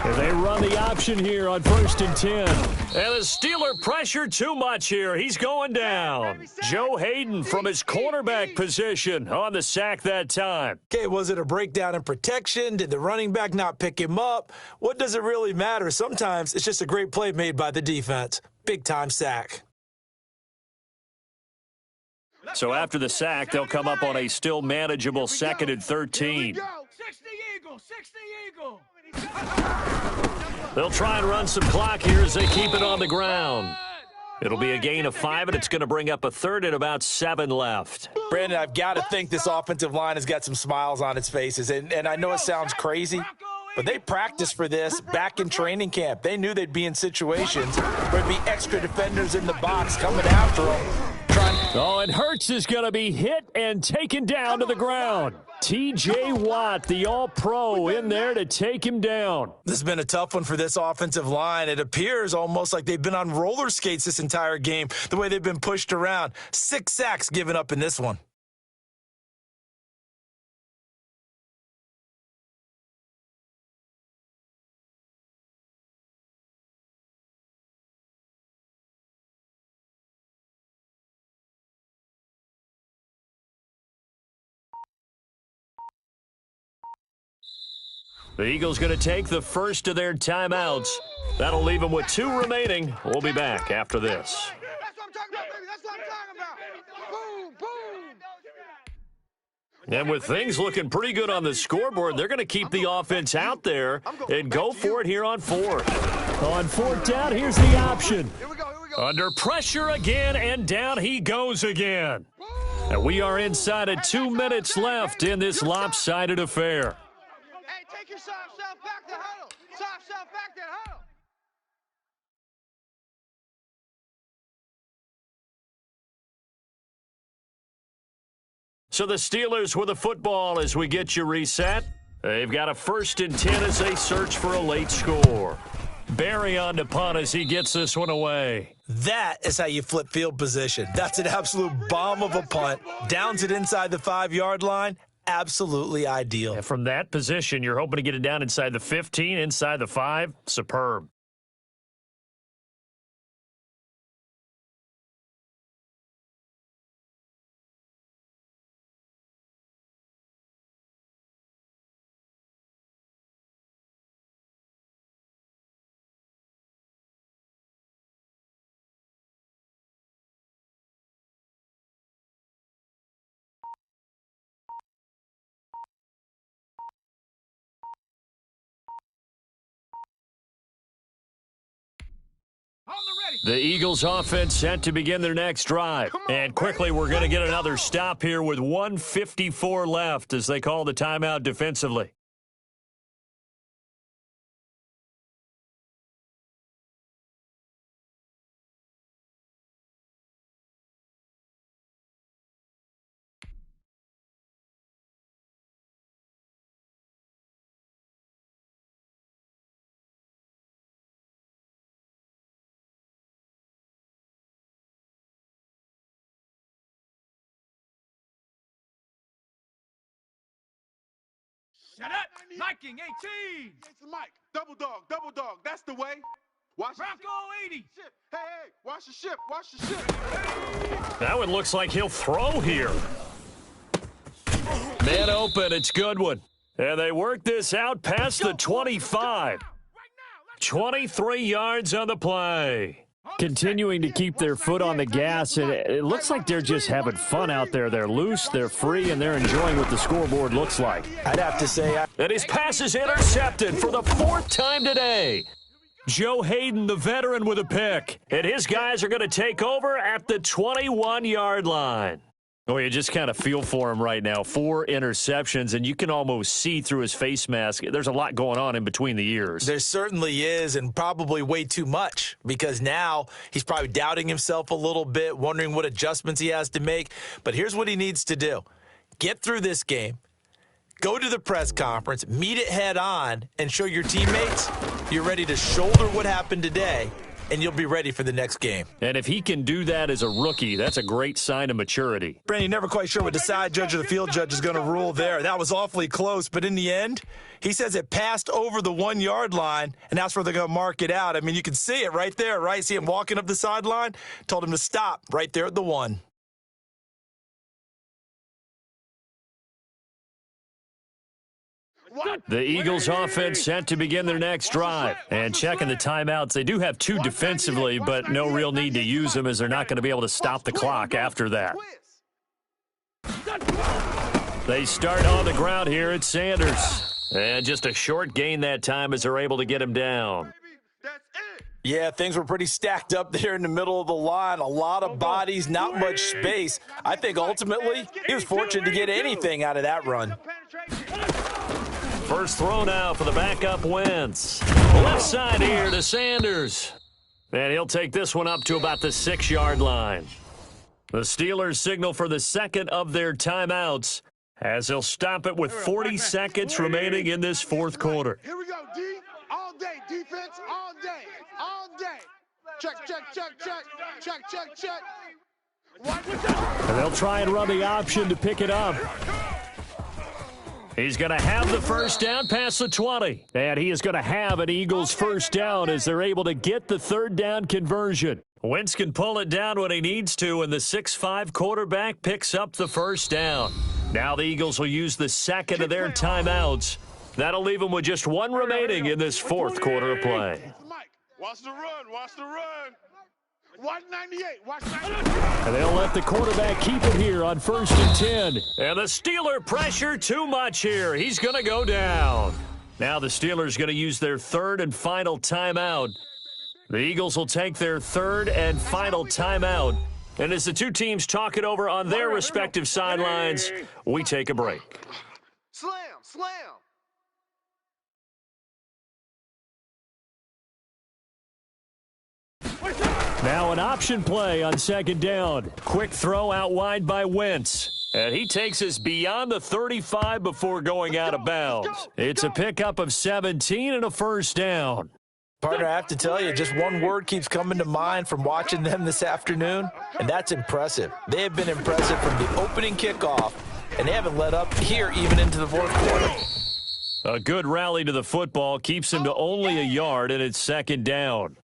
And they run the option here on 1st and 10. And the Steeler pressure too much here. He's going down. Joe Hayden from his cornerback position on the sack that time. Okay, was it a breakdown in protection? Did the running back not pick him up? What does it really matter? Sometimes it's just a great play made by the defense. Big-time sack. So after the sack, they'll come up on a still manageable 2nd and 13. 60 Eagle, 60 Eagle. They'll try and run some clock here as they keep it on the ground. It'll be a gain of 5, and it's going to bring up a 3rd and about 7 left. Brandon, I've got to think this offensive line has got some smiles on its faces, and I know it sounds crazy, but they practiced for this back in training camp. They knew they'd be in situations where there'd be extra defenders in the box coming after them, trying Oh, and Hurts is going to be hit and taken down to the ground. T.J. Watt, the All-Pro, in there to take him down. This has been a tough one for this offensive line. It appears almost like they've been on roller skates this entire game, the way they've been pushed around. 6 sacks given up in this one. The Eagles going to take the first of their timeouts. That'll leave them with 2 remaining. We'll be back after this. That's what I'm talking about, baby. That's what I'm talking about. Boom, boom. And with things looking pretty good on the scoreboard, they're going to keep the offense out there and go for it here on 4th. On 4th down, here's the option. Here we go. Under pressure again, and down he goes again. And we are inside of 2 minutes left in this lopsided affair. Hey, take your soft self back to huddle. Soft self back to huddle. So the Steelers with the football as we get you reset. They've got a 1st and 10 as they search for a late score. Barry on to punt as he gets this one away. That is how you flip field position. That's an absolute bomb of a punt. Downs it inside the 5-yard line. Absolutely ideal. And from that position, you're hoping to get it down inside the 15, inside the 5. Superb. The Eagles offense set to begin their next drive. And quickly, we're going to get another stop here with 1:54 left as they call the timeout defensively. Shut up! Viking 18! It's the mic. Double dog. That's the way. Watch Bronco 80! Hey, watch the ship. That one looks like he'll throw here. Man open, it's Goodwin. And they work this out past the 25. 23 yards on the play. Continuing to keep their foot on the gas, and it looks like they're just having fun out there. They're loose, they're free, and they're enjoying what the scoreboard looks like. I'd have to say... And his pass is intercepted for the 4th time today. Joe Hayden, the veteran, with a pick. And his guys are going to take over at the 21-yard line. Oh, you just kind of feel for him right now. 4 interceptions, and you can almost see through his face mask. There's a lot going on in between the ears. There certainly is, and probably way too much, because now he's probably doubting himself a little bit, wondering what adjustments he has to make. But here's what he needs to do. Get through this game, go to the press conference, meet it head on, and show your teammates you're ready to shoulder what happened today, and you'll be ready for the next game. And if he can do that as a rookie, that's a great sign of maturity. Brandon, you're never quite sure what the side judge or the field judge is going to rule there. That was awfully close, but in the end, he says it passed over the 1-yard line, and that's where they're going to mark it out. I mean, you can see it right there, right? See him walking up the sideline? Told him to stop right there at the 1. The Eagles offense set to begin their next drive. And checking the timeouts, they do have 2 defensively, but no real need to use them as they're not going to be able to stop the clock after that. They start on the ground here at Sanders. And just a short gain that time as they're able to get him down. Yeah, things were pretty stacked up there in the middle of the line. A lot of bodies, not much space. I think ultimately he was fortunate to get anything out of that run. First throw now for the backup Wentz. Left side here to Sanders. And he'll take this one up to about the 6-yard line. The Steelers signal for the second of their timeouts as they'll stop it with 40 seconds remaining in this fourth quarter. Here we go, D. All day. Defense, all day. All day. Check. And they'll try and run the option to pick it up. He's going to have the first down past the 20. And he is going to have an Eagles first down as they're able to get the third down conversion. Wentz can pull it down when he needs to, and the 6'5" quarterback picks up the first down. Now the Eagles will use the second of their timeouts. That'll leave them with just one remaining in this fourth quarter of play. Watch the run. 198. Watch 98. And they'll let the quarterback keep it here on 1st and 10. And the Steeler pressure too much here. He's going to go down. Now the Steelers going to use their third and final timeout. The Eagles will take their third and final timeout. And as the two teams talk it over on their respective sidelines, we take a break. Slam. Now an option play on second down. Quick throw out wide by Wentz. And he takes us beyond the 35 before going out of bounds. It's a pickup of 17 and a first down. Partner, I have to tell you, just one word keeps coming to mind from watching them this afternoon, and that's impressive. They have been impressive from the opening kickoff, and they haven't let up here even into the fourth quarter. A good rally to the football keeps him to only a yard, and it's second down.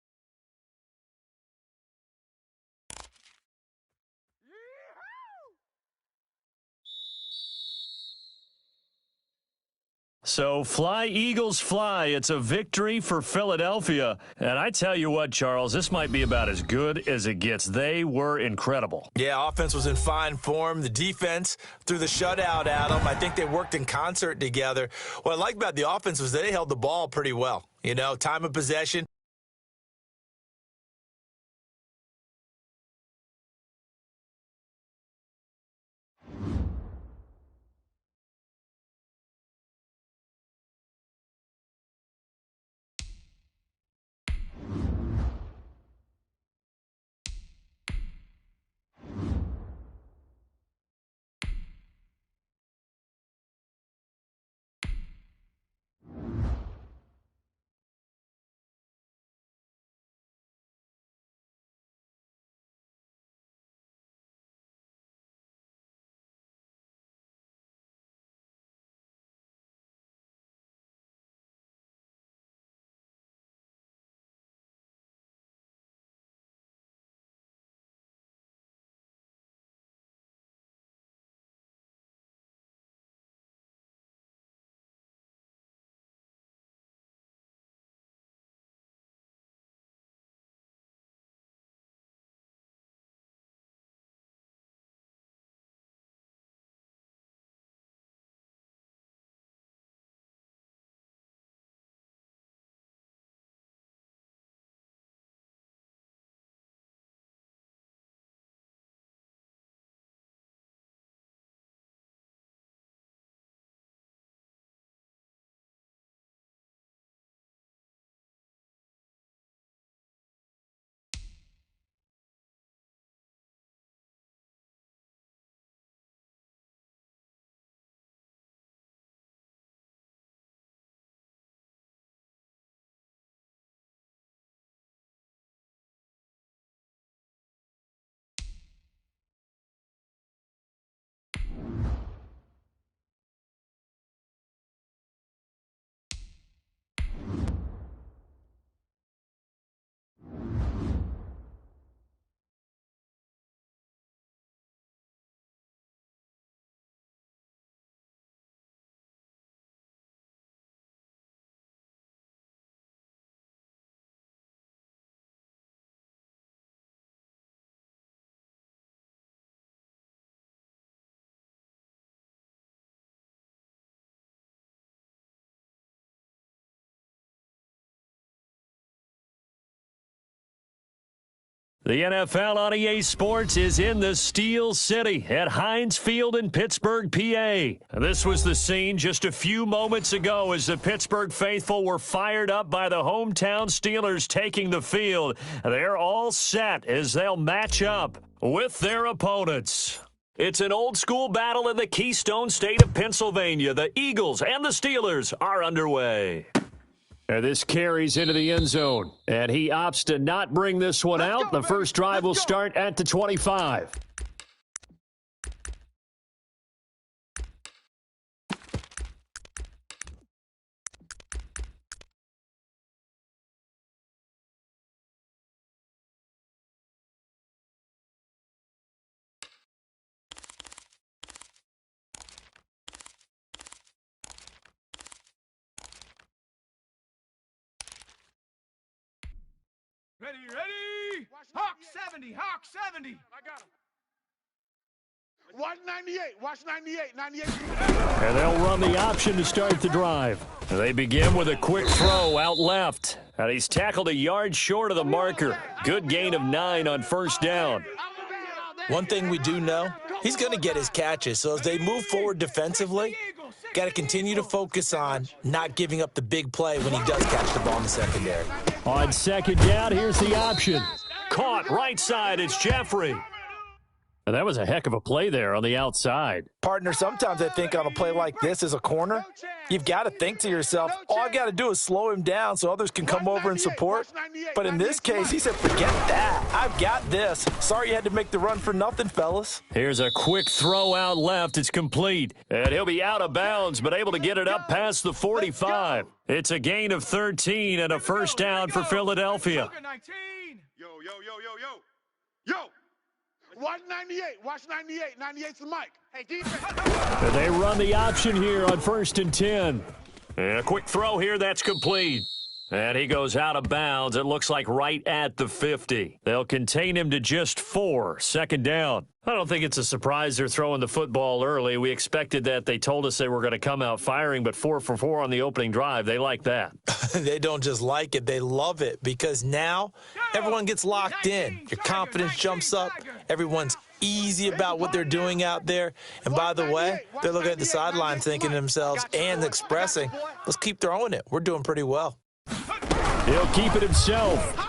So fly, Eagles, fly. It's a victory for Philadelphia. And I tell you what, Charles, this might be about as good as it gets. They were incredible. Yeah, offense was in fine form. The defense threw the shutout at them. I think they worked in concert together. What I like about the offense was they held the ball pretty well. You know, time of possession. The NFL on EA Sports is in the Steel City at Heinz Field in Pittsburgh, PA. This was the scene just a few moments ago as the Pittsburgh faithful were fired up by the hometown Steelers taking the field. They're all set as they'll match up with their opponents. It's an old-school battle in the Keystone State of Pennsylvania. The Eagles and the Steelers are underway. And this carries into the end zone, and he opts to not bring this one out. The first drive will start at the 25. Ready. Hawk 70, Hawk 70. I got him. Watch 98, watch 98, 98. And they'll run the option to start the drive. They begin with a quick throw out left. And he's tackled a yard short of the marker. Good gain of 9 on first down. One thing we do know, he's going to get his catches. So as they move forward defensively, got to continue to focus on not giving up the big play when he does catch the ball in the secondary. On second down, here's the option. Caught right side, it's Jeffrey. And that was a heck of a play there on the outside. Partner, sometimes I think on a play like this as a corner, you've got to think to yourself, all I got to do is slow him down so others can come over and support. But in this case, he said, forget that. I've got this. Sorry you had to make the run for nothing, fellas. Here's a quick throw out left. It's complete. And he'll be out of bounds, but able to get it up past the 45. It's a gain of 13 and a first down for Philadelphia. Yo. Watch 98, watch 98. 98's the mic. Hey, defense. And they run the option here on 1st and 10. And a quick throw here, that's complete. And he goes out of bounds. It looks like right at the 50. They'll contain him to just 4. Second down. I don't think it's a surprise they're throwing the football early. We expected that. They told us they were going to come out firing, but 4 for 4 on the opening drive. They like that. They don't just like it. They love it because now everyone gets locked in. Your confidence jumps up. Everyone's easy about what they're doing out there. And by the way, they're looking at the sideline thinking to themselves and expressing, let's keep throwing it. We're doing pretty well. He'll keep it himself.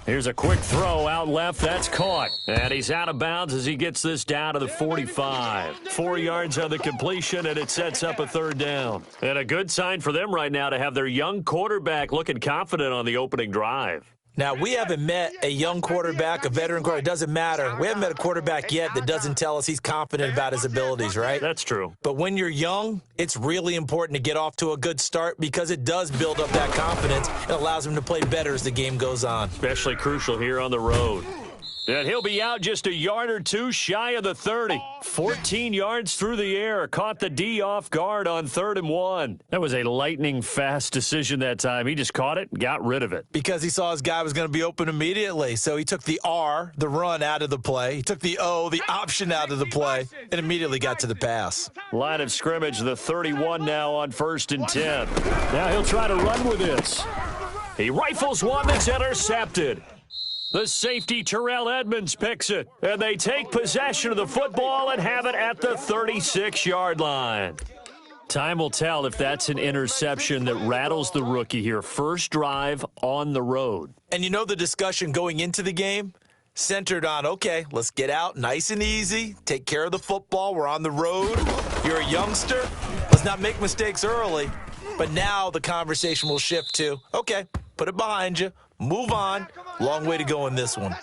Here's a quick throw out left. That's caught. And he's out of bounds as he gets this down to the 45. 4 yards on the completion, and it sets up a third down. And a good sign for them right now to have their young quarterback looking confident on the opening drive. Now, we haven't met a young quarterback, a veteran quarterback. It doesn't matter. We haven't met a quarterback yet that doesn't tell us he's confident about his abilities, right? That's true. But when you're young, it's really important to get off to a good start because it does build up that confidence. It allows him to play better as the game goes on. Especially crucial here on the road. And he'll be out just a yard or two shy of the 30. 14 yards through the air. Caught the D off guard on 3rd and 1. That was a lightning-fast decision that time. He just caught it and got rid of it. Because he saw his guy was going to be open immediately. So he took the R, the run, out of the play. He took the O, the option, out of the play, and immediately got to the pass. Line of scrimmage, the 31 now on 1st and 10. Now he'll try to run with this. He rifles one that's intercepted. The safety, Terrell Edmonds, picks it. And they take possession of the football and have it at the 36-yard line. Time will tell if that's an interception that rattles the rookie here. First drive on the road. And you know the discussion going into the game? Centered on, okay, let's get out nice and easy, take care of the football, we're on the road, you're a youngster, let's not make mistakes early. But now the conversation will shift to, okay, put it behind you, move on, long way to go in this one.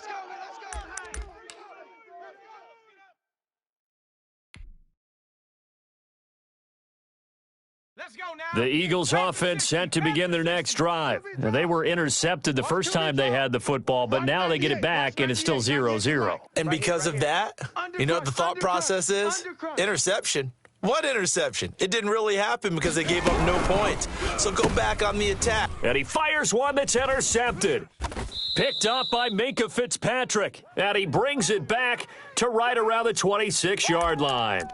The Eagles offense set to begin their next drive. Now, they were intercepted the first time they had the football, but now they get it back, and it's still 0-0. And because of that, you know what the thought process is? Interception. What interception? It didn't really happen because they gave up no points. So go back on the attack. And he fires one that's intercepted. Picked up by Minka Fitzpatrick. And he brings it back to right around the 26-yard line.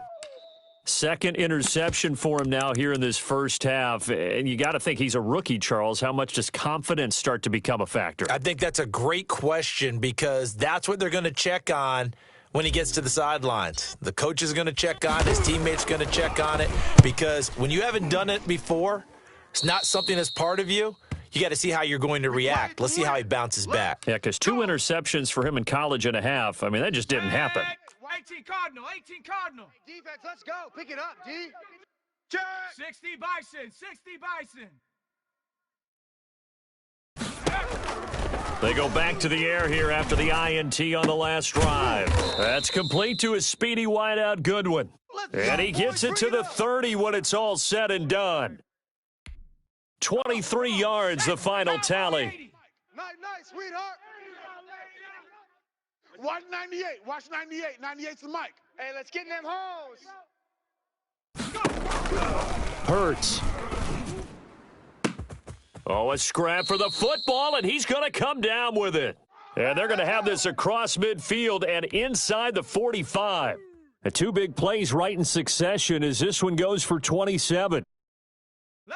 Second interception for him now here in this first half. And you got to think he's a rookie, Charles. How much does confidence start to become a factor? I think that's a great question because that's what they're going to check on when he gets to the sidelines. The coach is going to check on it. His teammates going to check on it because when you haven't done it before, it's not something that's part of you. you got to see how you're going to react. Let's see how he bounces back. Yeah, because 2 interceptions for him in college and a half. I mean, that just didn't happen. 18 Cardinal, 18 Cardinal. Defense, let's go. Pick it up, D. Check. 60 Bison, 60 Bison. They go back to the air here after the INT on the last drive. That's complete to his speedy wideout Goodwin. And he gets it to the 30 when it's all said and done. 23 yards, the final tally. Nice, sweetheart. Watch 98. Watch 98. 98's the mic. Hey, let's get in them holes. Hurts. Oh, a scrap for the football, and he's going to come down with it. And they're going to have this across midfield and inside the 45. 2 big plays right in succession as this one goes for 27.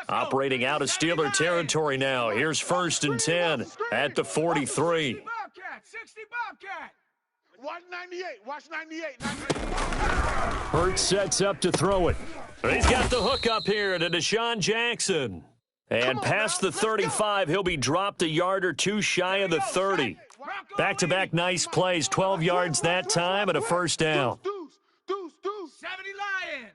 Operating out of Steeler territory now. Here's 1st and 10 at the 43. 60 Bobcat. Watch 98. Watch 98. Hurts sets up to throw it. He's got the hook up here to Deshaun Jackson. And past the 35, he'll be dropped a yard or 2 shy of the 30. Back-to-back nice plays, 12 yards that time and a first down. 70 Lion.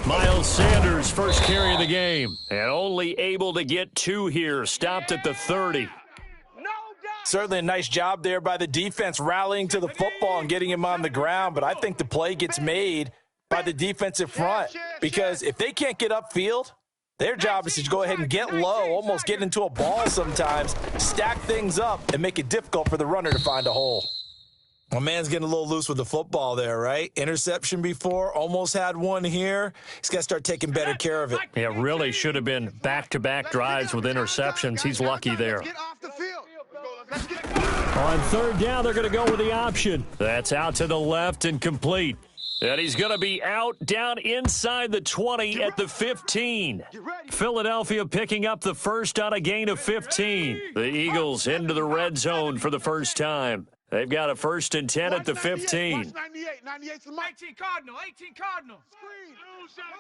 Miles Sanders, first carry of the game. And only able to get 2 here, stopped at the 30. Certainly a nice job there by the defense rallying to the football and getting him on the ground, but I think the play gets made by the defensive front because if they can't get upfield, their job is to go ahead and get low, almost get into a ball sometimes, stack things up, and make it difficult for the runner to find a hole. My man's getting a little loose with the football there, right? Interception before, almost had one here. He's got to start taking better care of it. Yeah, really should have been back-to-back drives with interceptions. He's lucky there. Get off the field. On 3rd down, they're going to go with the option. That's out to the left and complete. And he's going to be out down inside the 20 at the 15. Philadelphia picking up the first on a gain of 15. The Eagles into the red zone for the first time. They've got a 1st and 10 at the 15. Watch 98. 98's the mic. 18 Cardinal, 18 Cardinal.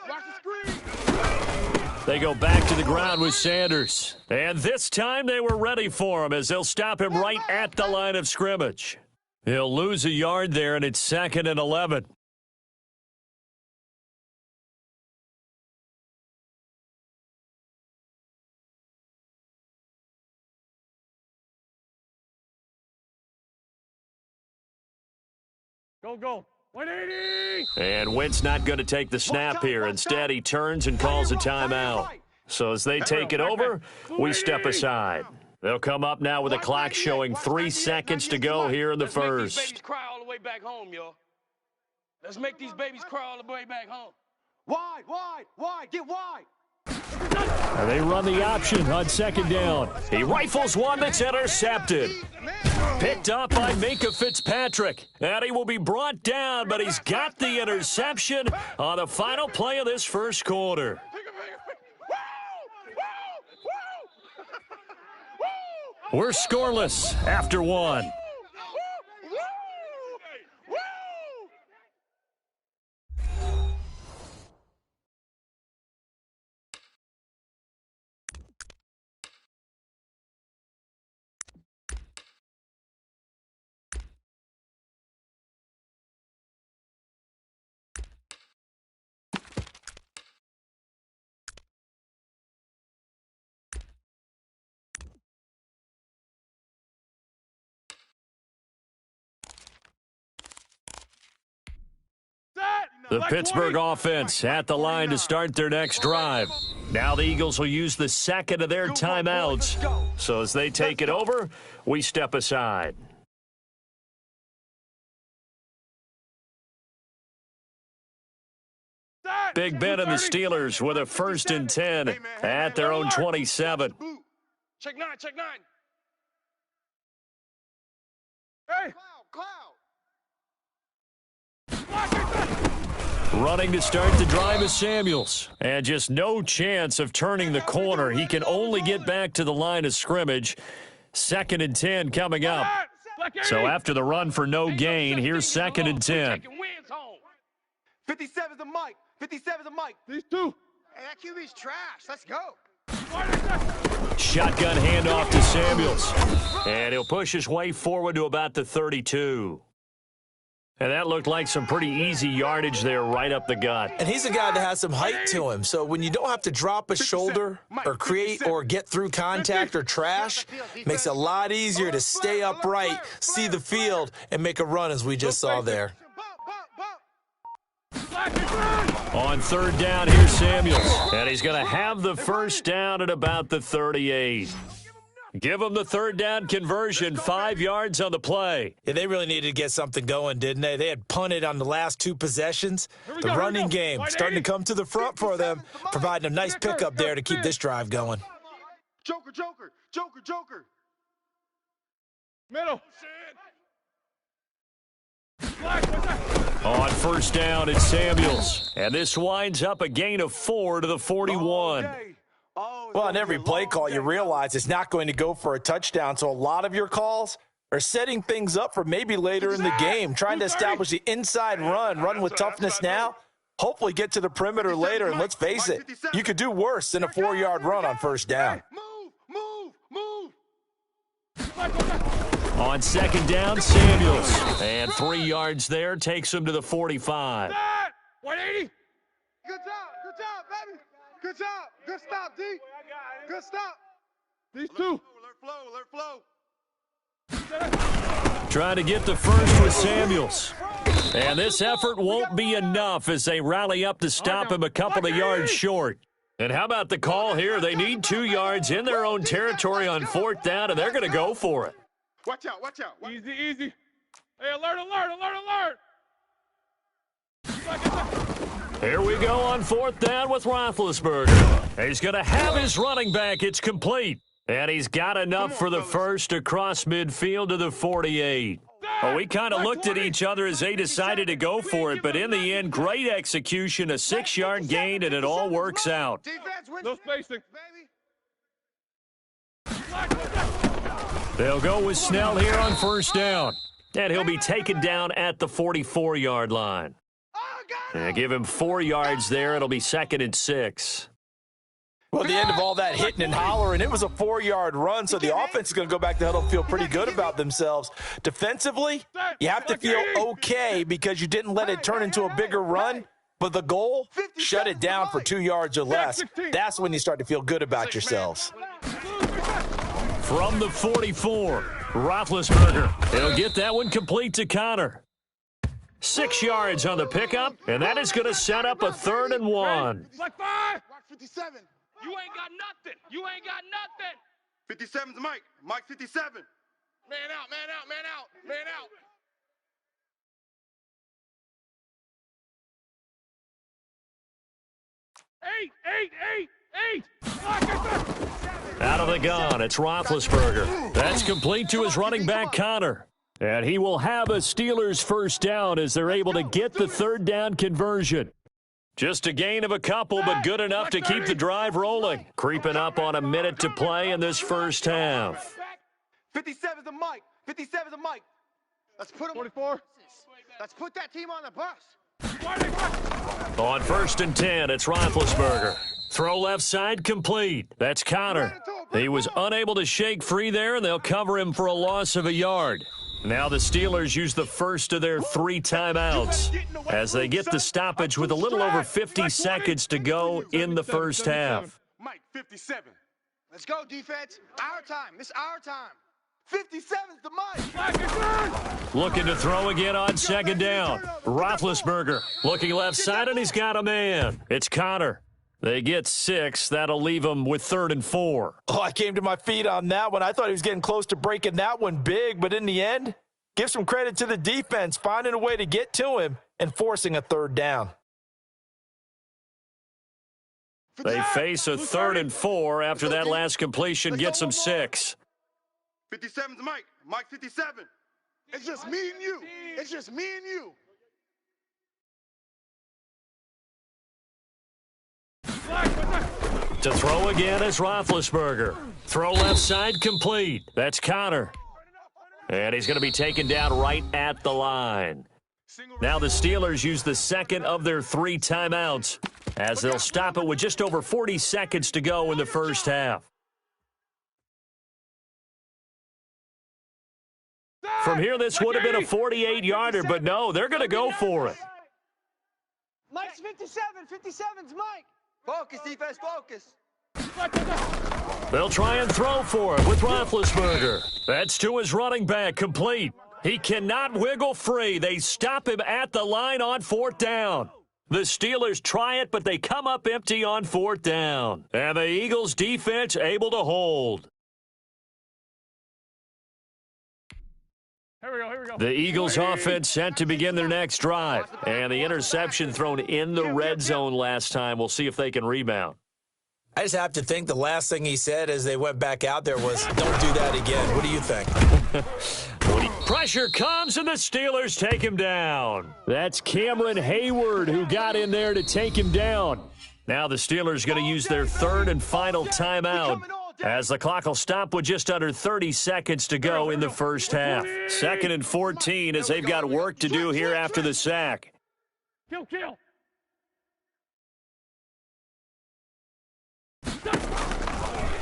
Watch the screen. They go back to the ground with Sanders. And this time they were ready for him as they'll stop him right at the line of scrimmage. He'll lose a yard there, and it's 2nd and 11. Go. 180. And Wentz not going to take the snap here. Instead, he turns and calls a timeout. So as they take it over, we step aside. They'll come up now with a clock showing 3 seconds to go here in the first. Let's make these babies cry all the way back home, y'all. Let's make these babies cry all the way back home. Wide, get wide. And they run the option on 2nd down. He rifles one that's intercepted. Picked up by Minka Fitzpatrick. And he will be brought down, but he's got the interception on the final play of this first quarter. We're scoreless after 1. The Pittsburgh offense at the line to start their next drive. Now the Eagles will use the second of their timeouts. So as they take it over, we step aside. Big Ben and the Steelers with a 1st and 10 at their own 27. Check 9. Hey. Running to start the drive is Samuels. And just no chance of turning the corner. He can only get back to the line of scrimmage. 2nd and 10 coming up. So after the run for no gain, here's 2nd and 10. 57's the Mike. 57's the Mike. These two. Hey, that QB's trash. Let's go. Shotgun handoff to Samuels. And he'll push his way forward to about the 32. And that looked like some pretty easy yardage there right up the gut. And he's a guy that has some height to him. So when you don't have to drop a shoulder or create or get through contact or trash, makes it a lot easier to stay upright, see the field, and make a run as we just saw there. On third down, here's Samuels. And he's going to have the first down at about the 38. Give them the third down conversion, 5 yards on the play. Yeah, they really needed to get something going, didn't they? They had punted on the last 2 possessions. The running game starting to come to the front for them, providing a nice pickup there to keep this drive going. Joker, Joker, Joker, Joker. Middle. On first down, it's Samuels. And this winds up a gain of 4 to the 41. Well, on every play call, you realize it's not going to go for a touchdown, so a lot of your calls are setting things up for maybe later in the game, trying to establish the inside run with toughness now, hopefully get to the perimeter later, and let's face it, you could do worse than a 4-yard run on first down. Move. On second down, Samuels. And 3 yards there takes him to the 45. 180. Good job, baby. Good job. Good stop, D. Good stop. These two. Alert flow. Trying to get the first with Samuels. And this effort won't be enough as they rally up to stop him a couple of yards short. And how about the call here? They need 2 yards in their own territory on fourth down, and they're going to go for it. Watch out. Easy. Hey, alert. Here we go on fourth down with Roethlisberger. He's going to have his running back. It's complete. And he's got enough for the first across midfield to the 48. Well, we kind of looked at each other as they decided to go for it, but in the end, great execution, a 6-yard gain, and it all works out. No spacing. They'll go with Snell here on first down. And he'll be taken down at the 44-yard line. And give him 4 yards there. It'll be 2nd and 6. Well, at the end of all that hitting and hollering, it was a 4-yard run, so the offense is going to go back to huddle, feel pretty good about themselves. Defensively, you have to feel okay because you didn't let it turn into a bigger run, but the goal, shut it down for 2 yards or less. That's when you start to feel good about yourselves. From the 44, Roethlisberger. He'll get that one complete to Connor. 6 yards on the pickup, and that is going to set up a 3rd and 1. Black 5. 57. You ain't got nothing. 57's Mike. Mike 57. Man out. Eight. Out of the gun, it's Roethlisberger. That's complete to his running back, Connor. And he will have a Steelers first down as they're able to get the third down conversion. Just a gain of a couple, but good enough to keep the drive rolling. Creeping up on a minute to play in this first half. 57's the Mike. 57's the Mike. Let's put him. 44. Let's put that team on the bus. On 1st and 10, it's Roethlisberger. Throw left side complete. That's Connor. He was unable to shake free there, and they'll cover him for a loss of a yard. Now the Steelers use the first of their 3 timeouts as they get the stoppage with a little over 50 seconds to go in the first half. Mike 57. Let's go, defense. Our time. This is our time. 57's the Mike. Looking to throw again on second down. Roethlisberger looking left side, and he's got a man. It's Connor. They get 6. That'll leave them with 3rd and 4. Oh, I came to my feet on that one. I thought he was getting close to breaking that one big, but in the end, give some credit to the defense, finding a way to get to him and forcing a 3rd down. They face a 3rd and 4 after that last completion gets them 6. 57's Mike. Mike 57. It's just me and you. To throw again is Roethlisberger. Throw left side complete. That's Connor. And he's going to be taken down right at the line. Now the Steelers use the second of their 3 timeouts as they'll stop it with just over 40 seconds to go in the first half. From here, this would have been a 48-yarder, but no, they're going to go for it. Mike's 57. 57's Mike. Focus, defense, focus. They'll try and throw for it with Roethlisberger. That's to his running back, complete. He cannot wiggle free. They stop him at the line on 4th down. The Steelers try it, but they come up empty on 4th down. And the Eagles' defense able to hold. Here we go. The Eagles' offense set to begin their next drive. And the interception thrown in the red zone last time. We'll see if they can rebound. I just have to think the last thing he said as they went back out there was, don't do that again. What do you think? Pressure comes, and the Steelers take him down. That's Cameron Hayward who got in there to take him down. Now the Steelers going to use their 3rd and final timeout as the clock will stop with just under 30 seconds to go in the first half. 2nd and 14 as they've got work to do here after the sack. Kill.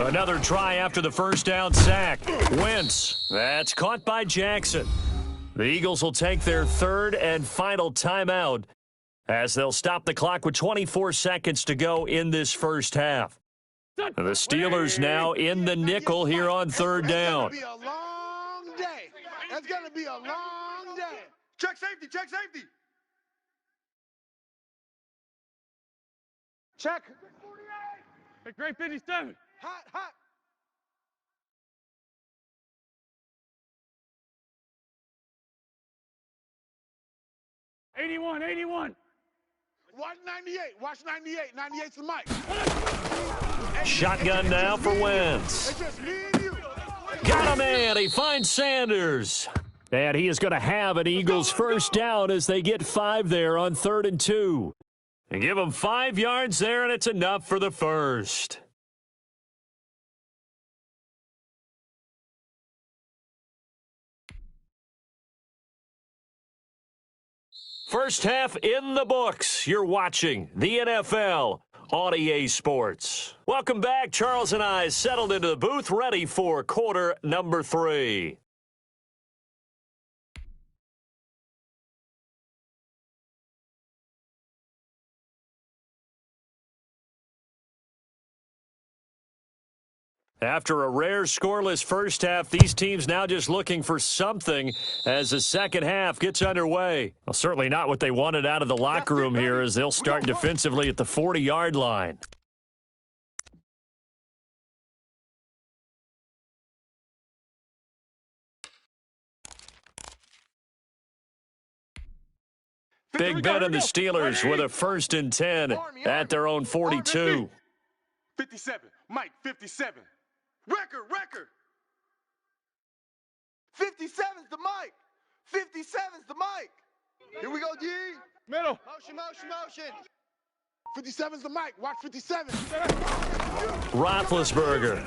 Another try after the first down sack. Wentz. That's caught by Jackson. The Eagles will take their 3rd and final timeout as they'll stop the clock with 24 seconds to go in this first half. The Steelers now in the nickel here on 3rd down. It's going to be a long day. It's going to be a long day. Check safety. Check. Hey, great 57. Hot. 81. 98. Watch 98. 98's the mic. Shotgun now for Wentz. It's just me and you. Got a man. He finds Sanders. And he is going to have an Eagles first down as they get 5 there on 3rd and 2. And give them 5 yards there, and it's enough for the first. First half in the books. You're watching the NFL on EA Sports. Welcome back. Charles and I settled into the booth, ready for quarter number 3. After a rare scoreless first half, these teams now just looking for something as the second half gets underway. Well, certainly not what they wanted out of the locker room here as they'll start defensively at the 40-yard line. Big bet on the Steelers with a 1st and 10 at their own 42. 57. Mike, 57. Record. 57's the mic. 57's the mic. Here we go, G. Middle. Motion. 57's the mic. Watch 57. Roethlisberger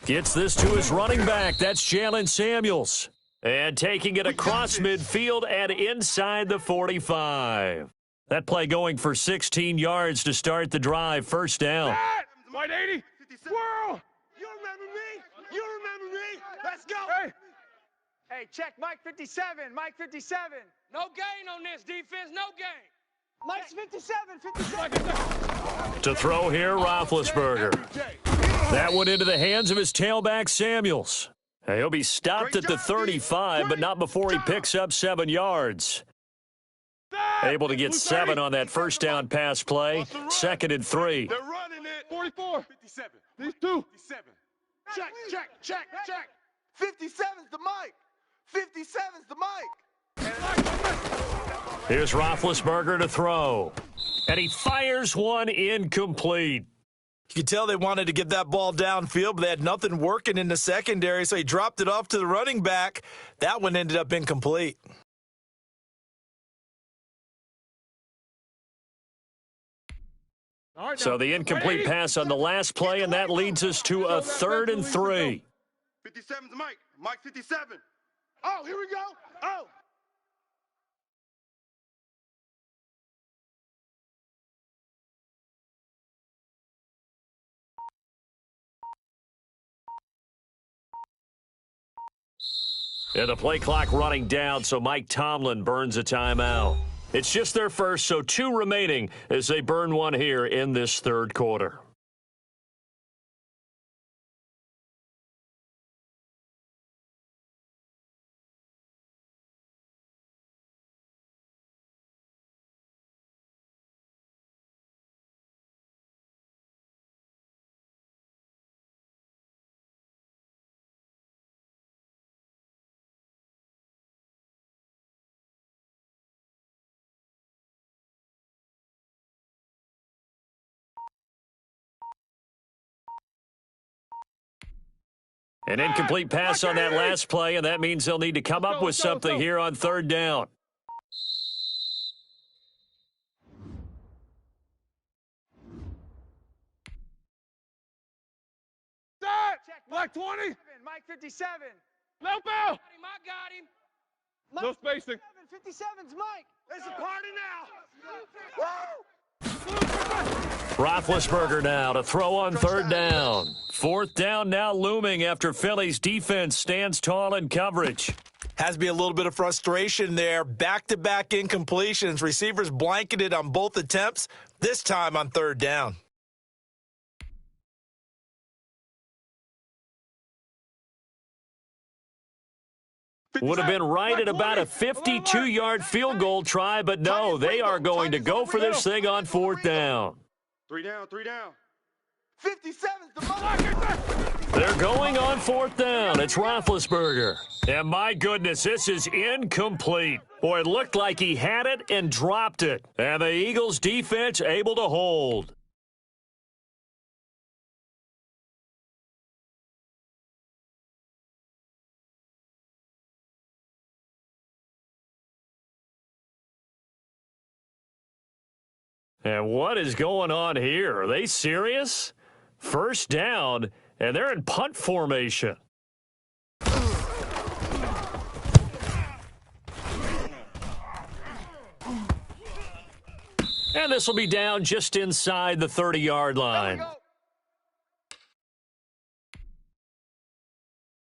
gets this to his running back. That's Jalen Samuels. And taking it across midfield and inside the 45. That play going for 16 yards to start the drive. First down. White 80. Swirl. You remember me? Let's go. Hey, check Mike 57. Mike 57. No gain on this defense. No gain. Mike's 57. To throw here, Roethlisberger. That went into the hands of his tailback, Samuels. He'll be stopped at the 35, but not before he picks up 7 yards. Able to get 7 on that first down pass play. 2nd and 3. They're running it. 44. 57. These two. 57. Check. 57's the mic. 57's the mic. Here's Roethlisberger to throw. And he fires one incomplete. You could tell they wanted to get that ball downfield, but they had nothing working in the secondary, so he dropped it off to the running back. That one ended up incomplete. So the incomplete pass on the last play, and that leads us to a 3rd and 3. 57's Mike. Mike 57. Oh, here we go. Oh. And the play clock running down, so Mike Tomlin burns a timeout. It's just their first, so 2 remaining as they burn one here in this third quarter. An incomplete pass on that last play, and that means they'll need to come up with something here on third down. Mike 20. Mike 57. Low ball. I got him. No spacing. 57's Mike. It's a party now. Roethlisberger now to throw on third down. Fourth down now looming after Philly's defense stands tall in coverage. Has to be a little bit of frustration there. Back-to-back incompletions. Receivers blanketed on both attempts, this time on third down. Would have been right at about a 52-yard field goal try, but no, they are going to go for this thing on fourth down. 3 down, 3 down. 57's the mark. They're going on fourth down. It's Roethlisberger. And my goodness, this is incomplete. Boy, it looked like he had it and dropped it. And the Eagles defense able to hold. And what is going on here? Are they serious? First down, and they're in punt formation. And this will be down just inside the 30-yard line.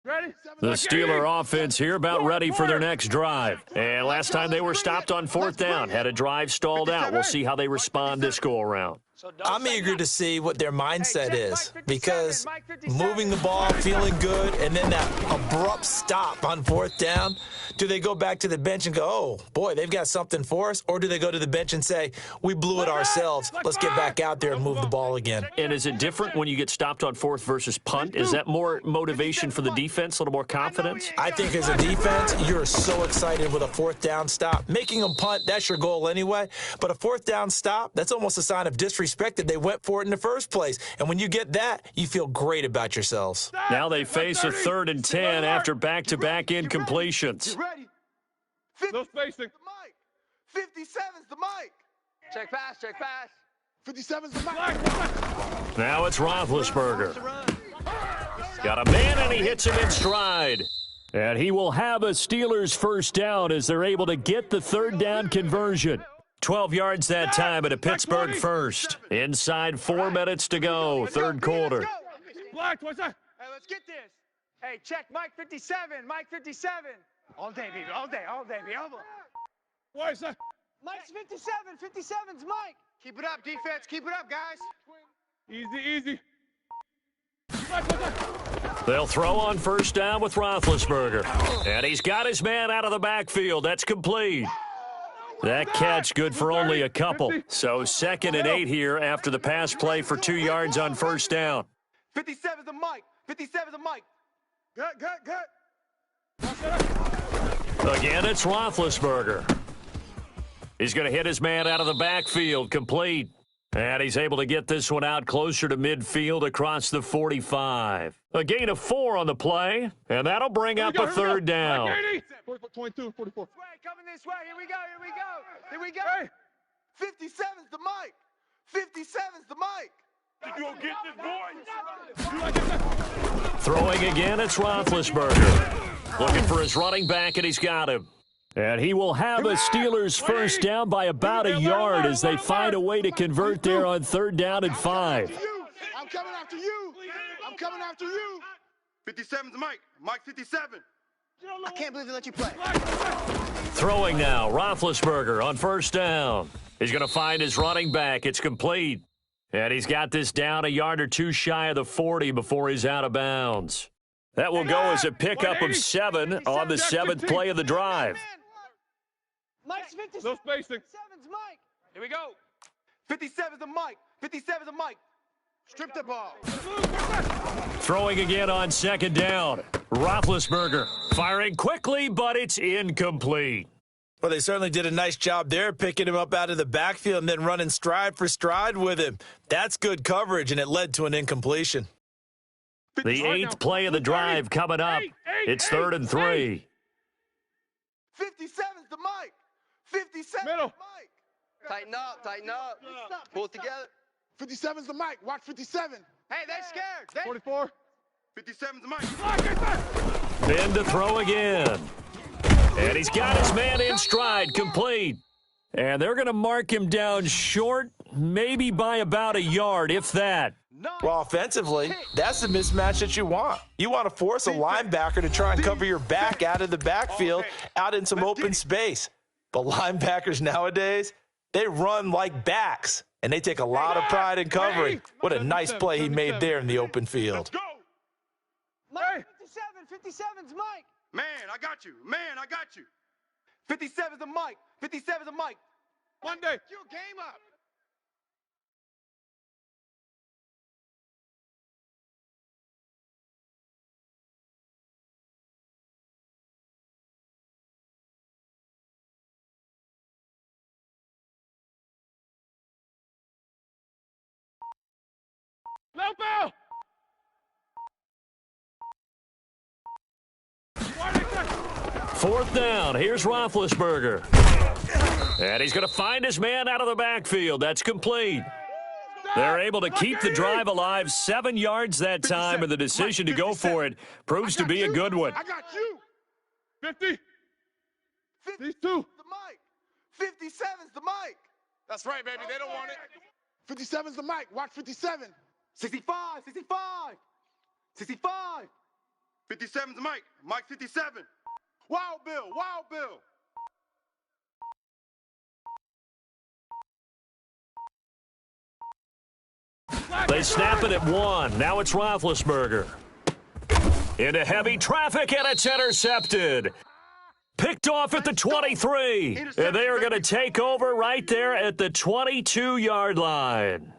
Ready? The Steeler offense here about ready for their next drive. And last time they were stopped on fourth down, had a drive stalled out. We'll see how they respond this go-around. I'm eager to see what their mindset is, because moving the ball, feeling good, and then that abrupt stop on fourth down, do they go back to the bench and go, oh, boy, they've got something for us, or do they go to the bench and say, we blew it ourselves, let's get back out there and move the ball again? And is it different when you get stopped on fourth versus punt? Is that more motivation for the defense, a little more confidence? I think as a defense, you're so excited with a fourth down stop. Making them punt, that's your goal anyway, but a fourth down stop, that's almost a sign of disrespect that they went for it in the first place. And when you get that, you feel great about yourselves. Now they face a 3rd and 10 after back-to-back incompletions. Ready? No spacing. The mic. 57's the mic. Check pass, check pass. 57's the mic. Now it's Roethlisberger. Got a man, and he hits him in stride. And he will have a Steelers first down as they're able to get the third down conversion. 12 yards that time at a Pittsburgh first. Inside 4 minutes to go, third quarter. Black, what's that? Hey, let's get this. Hey, check Mike 57. Mike 57. All day, baby. All day, baby. Why is that? Mike's 57. 57's Mike. Keep it up, defense. Keep it up, guys. Easy. They'll throw on first down with Roethlisberger. And he's got his man out of the backfield. That's complete. That catch good for only a couple. So 2nd and 8 here after the pass play for 2 yards on first down. 57's the mic. 57's the mic. Good. Again, it's Roethlisberger. He's going to hit his man out of the backfield, complete. And he's able to get this one out closer to midfield across the 45. A gain of 4 on the play, and that'll bring up a third down. 22, 44. Coming this way. Here we go. Hey, 57's the mic. 57's the mic. You gonna get this, boy? Throwing again, it's Roethlisberger. Looking for his running back, and he's got him. And he will have a Steelers first down by about a yard as they find a way to convert there on third down and 5. I'm coming after you. 57's the mic. Mike 57. I can't believe they let you play. Throwing now, Roethlisberger on first down. He's going to find his running back. It's complete. And he's got this down a yard or two shy of the 40 before he's out of bounds. That will go as a pickup of 7 on the 7th play of the drive. Mike's 57. No spacing. 7's Mike. Here we go. 57's the Mike. 57's the Mike. Strip the ball. Throwing again on second down. Roethlisberger firing quickly, but it's incomplete. Well, they certainly did a nice job there, picking him up out of the backfield and then running stride for stride with him. That's good coverage, and it led to an incompletion. The 8th play of the drive coming up. It's 3rd and 3. 57's the Mike. 57's Middle. the Mike. Tighten up, tighten up. Pull it together. 57's the Mike. Watch 57. Hey, they're scared. 44. 57's the Mike. Ben to throw again. And he's got his man in stride, complete. And they're going to mark him down short, maybe by about a yard, if that. Well, offensively, that's the mismatch that you want. You want to force a linebacker to try and cover your back out of the backfield, out in some open space. But linebackers nowadays, they run like backs, and they take a lot of pride in covering. What a nice play he made there in the open field. Mike 57. 57's Mike. Man, I got you. Man, I got you. 57's the Mike. 57's the Mike. Monday. You game up. Low ball. 4th down. Here's Roethlisberger. And he's going to find his man out of the backfield. That's complete. They're able to keep the drive alive, 7 yards that time, and the decision to go for it proves to be a good one. I got you. 50. These two. The Mike. 57's the Mike. That's right, baby. They don't want it. 57's the Mike. Watch 57. 65, 65. 65. 57's the Mike. Mike 57. Wild Bill, Wild Bill. They snap it at 1. Now it's Roethlisberger. Into heavy traffic, and it's intercepted. Picked off at the 23. And they are going to take over right there at the 22-yard line.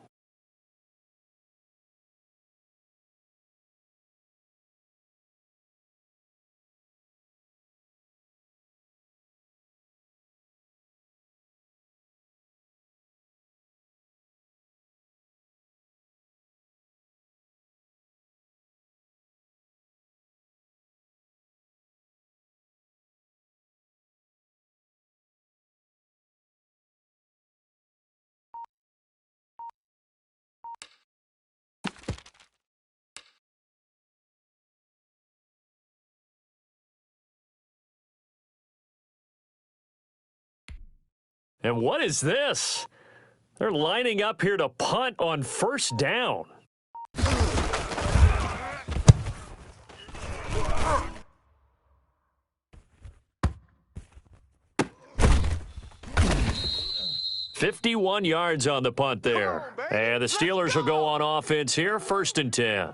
And what is this? They're lining up here to punt on first down. "51 yards on the punt there. And the Steelers will go on offense here, 1st and 10.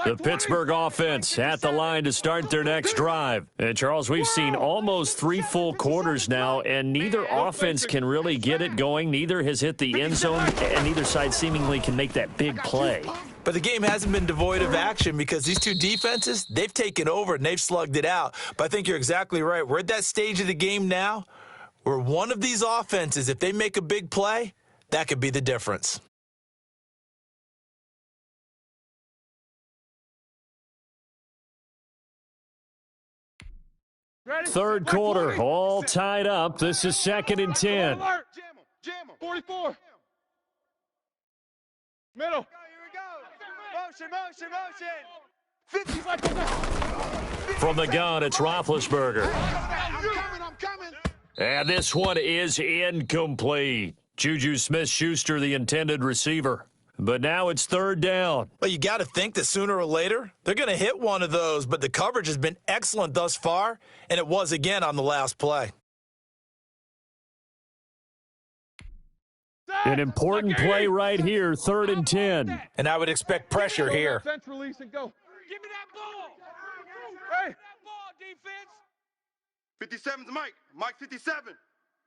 The Pittsburgh offense at the line to start their next drive. And, Charles, we've seen almost 3 full quarters now, and neither offense can really get it going. Neither has hit the end zone, and neither side seemingly can make that big play. But the game hasn't been devoid of action because these two defenses, they've taken over and they've slugged it out. But I think you're exactly right. We're at that stage of the game now where one of these offenses, if they make a big play, that could be the difference. Third quarter, all tied up. This is 2nd and 10. Jam him. 44. Middle. Here we go. Motion. From the gun, it's Roethlisberger. I'm coming. And this one is incomplete. Juju Smith-Schuster, the intended receiver. But now it's third down. Well, you got to think that sooner or later they're going to hit one of those, but the coverage has been excellent thus far, and it was again on the last play. An important play right here, 3rd and 10. And I would expect pressure here. Fence release and go. Give me that ball. Hey. That ball, defense. 57's Mike. Mike 57.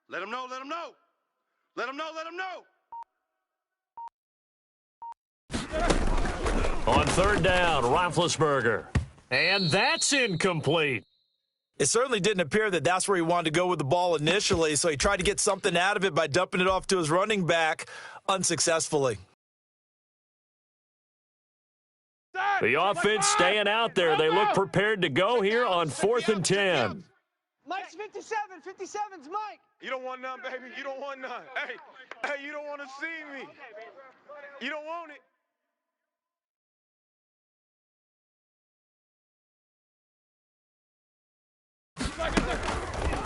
Let him know, let him know. Let him know, let him know. On 3rd down, Roethlisberger. And that's incomplete. It certainly didn't appear that that's where he wanted to go with the ball initially, so he tried to get something out of it by dumping it off to his running back unsuccessfully. The offense staying out there. They look prepared to go here on 4th and 10. Mike's 57. 57's Mike. You don't want none, baby. You don't want none. Hey, you don't want to see me. You don't want it.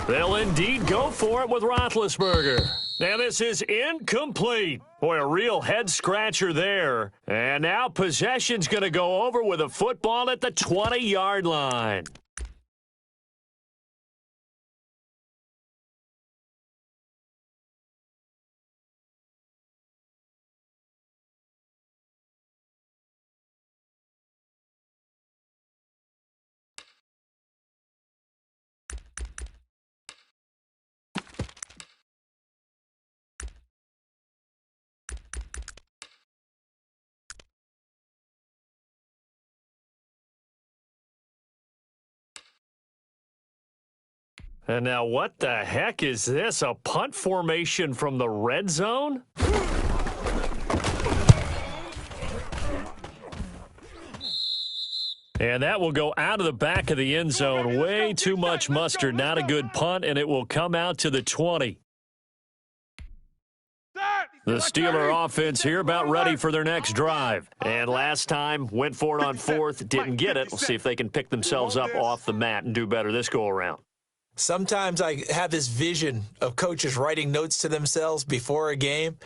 They'll indeed go for it with Roethlisberger. Now this is incomplete. Boy, a real head-scratcher there. And now possession's going to go over with a football at the 20-yard line. And now what the heck is this? A punt formation from the red zone? And that will go out of the back of the end zone. Way too much mustard. Not a good punt, and it will come out to the 20. The Steeler offense here about ready for their next drive. And last time, went for it on 4th, didn't get it. We'll see if they can pick themselves up off the mat and do better this go-around. Sometimes I have this vision of coaches writing notes to themselves before a game,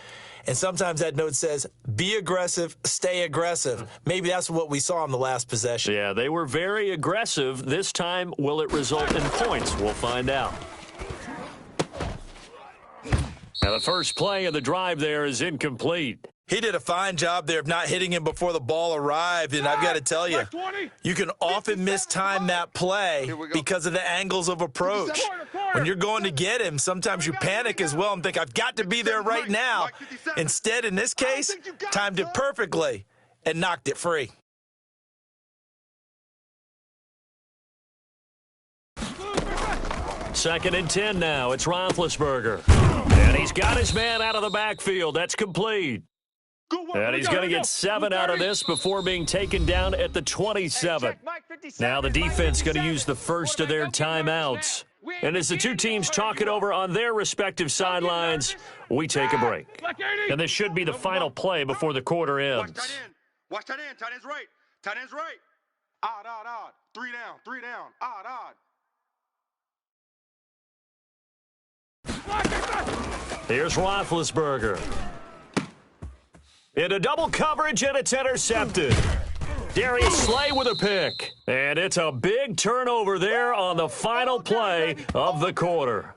and sometimes that note says, be aggressive, stay aggressive. Maybe that's what we saw on the last possession. Yeah, they were very aggressive. This time, will it result in points? We'll find out. Now, the first play of the drive there is incomplete. He did a fine job there of not hitting him before the ball arrived, and I've got to tell you, you can often mistime that play because of the angles of approach. When you're going to get him, sometimes you panic as well and think, I've got to be there right now. Instead, in this case, timed it perfectly and knocked it free. Second and 10 now. It's Roethlisberger. And he's got his man out of the backfield. That's complete. And he's going to get 7 out of this before being taken down at the 27. Now the defense going to use the first of their timeouts. And as the two teams talk it over on their respective sidelines, we take a break. And this should be the final play before the quarter ends. Watch tight end. Tight end's right. Tight end's right. Odd, odd, odd. 3 down. 3 down. Odd, odd. Here's Roethlisberger. Into double coverage, and it's intercepted. Darius Slay with a pick. And it's a big turnover there on the final play of the quarter.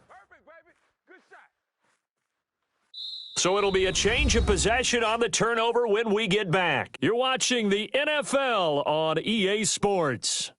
So it'll be a change of possession on the turnover when we get back. You're watching the NFL on EA Sports.